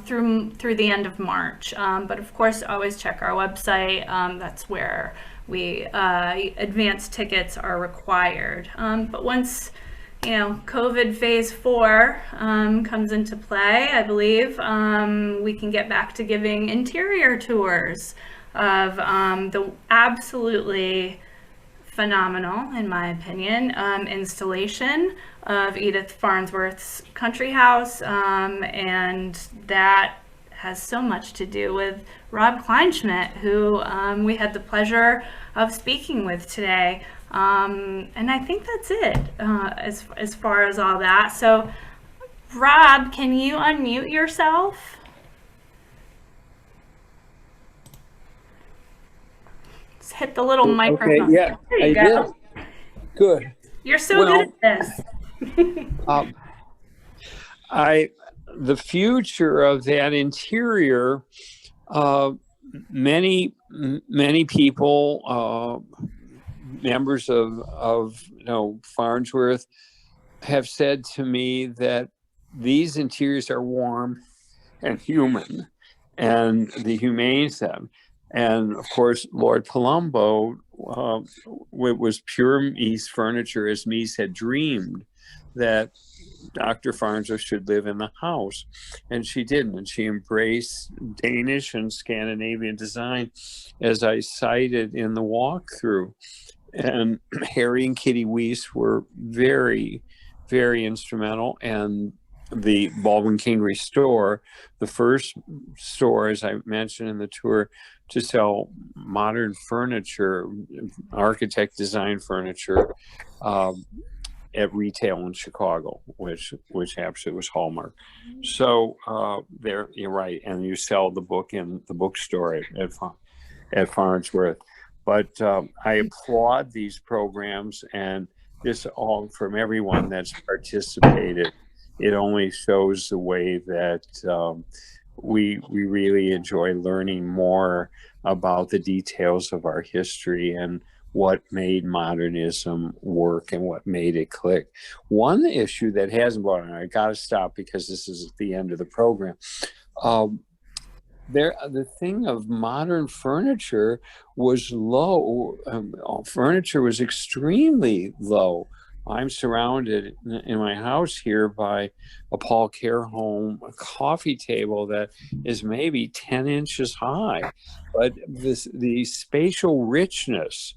Through the end of March. But of course, always check our website. That's where advanced tickets are required. But once COVID phase 4 comes into play, I believe we can get back to giving interior tours of the absolutely phenomenal, in my opinion, installation of Edith Farnsworth's Country House, and that has so much to do with Rob Kleinschmidt, who we had the pleasure of speaking with today. And I think that's it as far as all that. So, Rob, can you unmute yourself? Just hit the little microphone. Okay, yeah, there you go. Did. Good. You're so good at this. The future of that interior, many people, members of Farnsworth, have said to me that these interiors are warm and human, and the humanes them. And of course, Lord Palumbo, it was pure Mies furniture as Mies had dreamed that Dr. Farnsworth should live in the house, and she didn't. And she embraced Danish and Scandinavian design, as I cited in the walkthrough. And Harry and Kitty Weiss were very, very instrumental. And the Baldwin King Restore, the first store, as I mentioned in the tour, to sell modern furniture, architect design furniture, at retail in Chicago, which absolutely was hallmark. So there, you're right, and you sell the book in the bookstore at Farnsworth. But I applaud these programs, and this all from everyone that's participated. It only shows the way that we really enjoy learning more about the details of our history and what made modernism work and what made it click. One issue that hasn't brought on, I got to stop because this is at the end of the program. The thing of modern furniture was low. Furniture was extremely low. I'm surrounded in my house here by a Paul Care home, a coffee table that is maybe 10 inches high. But the spatial richness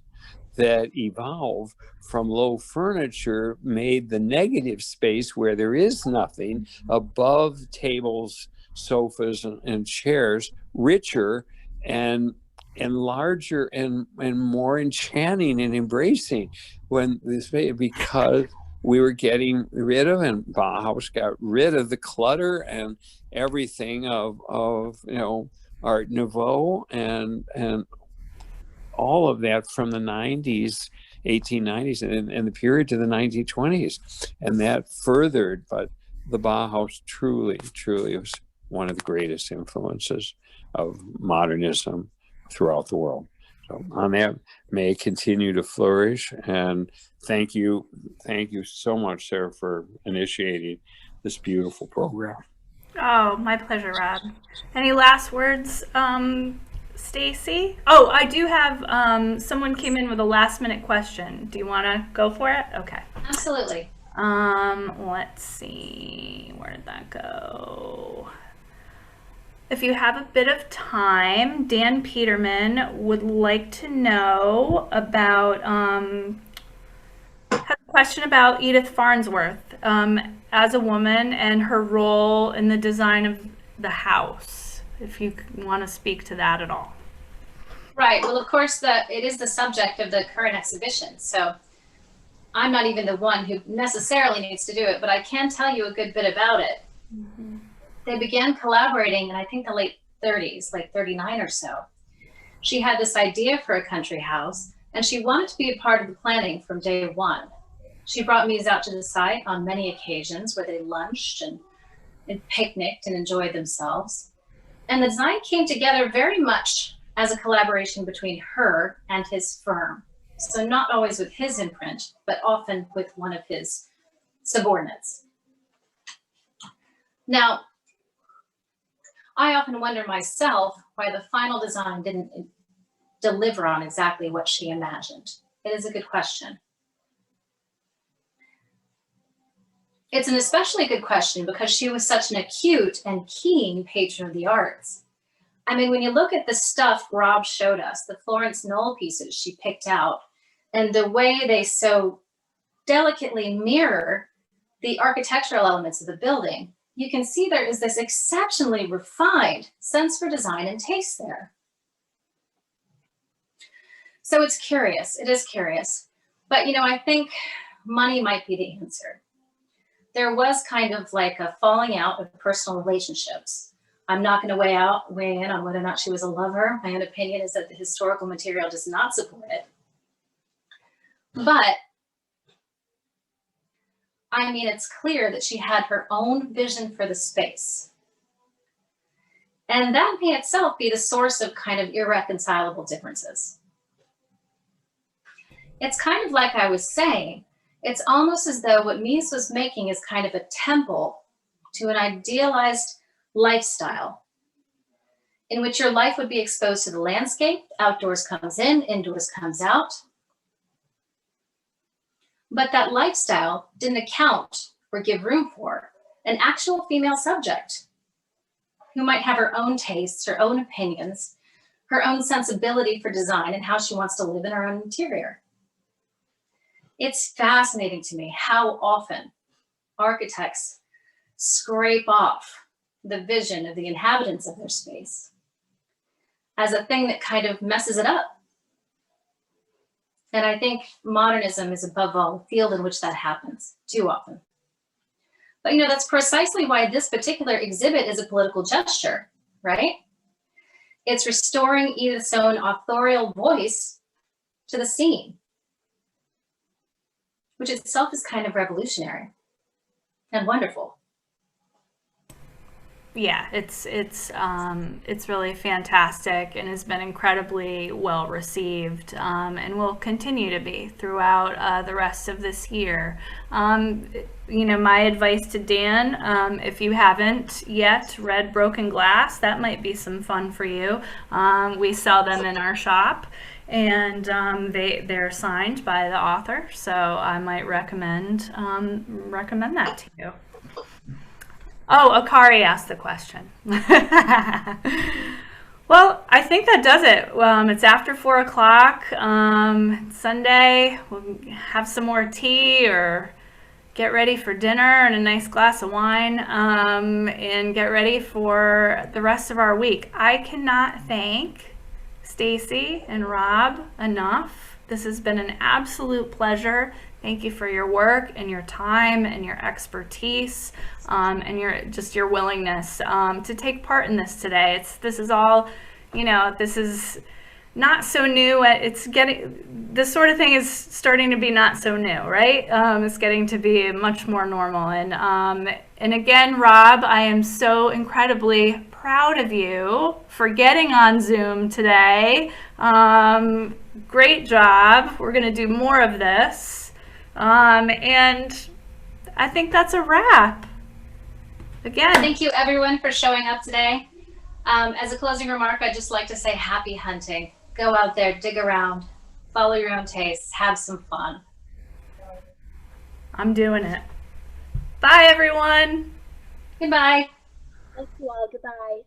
that evolved from low furniture made the negative space where there is nothing above tables, sofas, and chairs richer and larger and more enchanting and embracing because we were getting rid of, and Bauhaus got rid of the clutter and everything of Art Nouveau and all of that from the 90s, 1890s, and the period to the 1920s. And that furthered, but the Bauhaus truly was one of the greatest influences of modernism throughout the world. So on that, may it continue to flourish. And thank you so much, Sarah, for initiating this beautiful program. Oh, my pleasure, Rob. Any last words, Stacy? Oh, I do have someone came in with a last minute question. Do you want to go for it? Okay. Absolutely. Let's see. Where did that go? If you have a bit of time, Dan Peterman would like to know about has a question about Edith Farnsworth as a woman and her role in the design of the house, if you want to speak to that at all. Right. Well, of course, it is the subject of the current exhibition. So I'm not even the one who necessarily needs to do it, but I can tell you a good bit about it. Mm-hmm. They began collaborating in, I think, the late 30s, like 39 or so. She had this idea for a country house, and she wanted to be a part of the planning from day one. She brought Mies out to the site on many occasions where they lunched and picnicked and enjoyed themselves. And the design came together very much as a collaboration between her and his firm. So not always with his imprint, but often with one of his subordinates. Now, I often wonder myself why the final design didn't deliver on exactly what she imagined. It is a good question. It's an especially good question because she was such an acute and keen patron of the arts. I mean, when you look at the stuff Rob showed us, the Florence Knoll pieces she picked out, and the way they so delicately mirror the architectural elements of the building, you can see there is this exceptionally refined sense for design and taste there. So it's curious, it is curious. But I think money might be the answer. There was kind of like a falling out of personal relationships. I'm not going to weigh in on whether or not she was a lover. My own opinion is that the historical material does not support it. But I mean, it's clear that she had her own vision for the space. And that may itself be the source of kind of irreconcilable differences. It's kind of like I was saying, it's almost as though what Mies was making is kind of a temple to an idealized lifestyle in which your life would be exposed to the landscape, outdoors comes in, indoors comes out. But that lifestyle didn't account or give room for an actual female subject who might have her own tastes, her own opinions, her own sensibility for design and how she wants to live in her own interior. It's fascinating to me how often architects scrape off the vision of the inhabitants of their space as a thing that kind of messes it up. And I think modernism is above all a field in which that happens too often. But that's precisely why this particular exhibit is a political gesture, right? It's restoring Edith's own authorial voice to the scene, which itself is kind of revolutionary and wonderful. yeah, it's really fantastic and has been incredibly well received, and will continue to be throughout the rest of this year. You know, my advice to Dan, if you haven't yet read Broken Glass, that might be some fun for you. We sell them in our shop, and they're signed by the author, so I might recommend that to you. Oh, Akari asked the question. Well, I think that does it. It's after 4 o'clock. Sunday. We'll have some more tea or get ready for dinner and a nice glass of wine, and get ready for the rest of our week. I cannot thank Stacy and Rob enough. This has been an absolute pleasure. Thank you for your work and your time and your expertise, and your willingness to take part in this today. This is all, you know, this is not so new. This sort of thing is starting to be not so new, right? It's getting to be much more normal. And again, Rob, I am so incredibly proud of you for getting on Zoom today. Great job. We're going to do more of this. And I think that's a wrap. Again, Thank you everyone for showing up today. As a closing remark, I'd just like to say happy hunting. Go out there, dig around, follow your own tastes, have some fun. I'm doing it. Bye, everyone. Goodbye. Thank you all. Goodbye.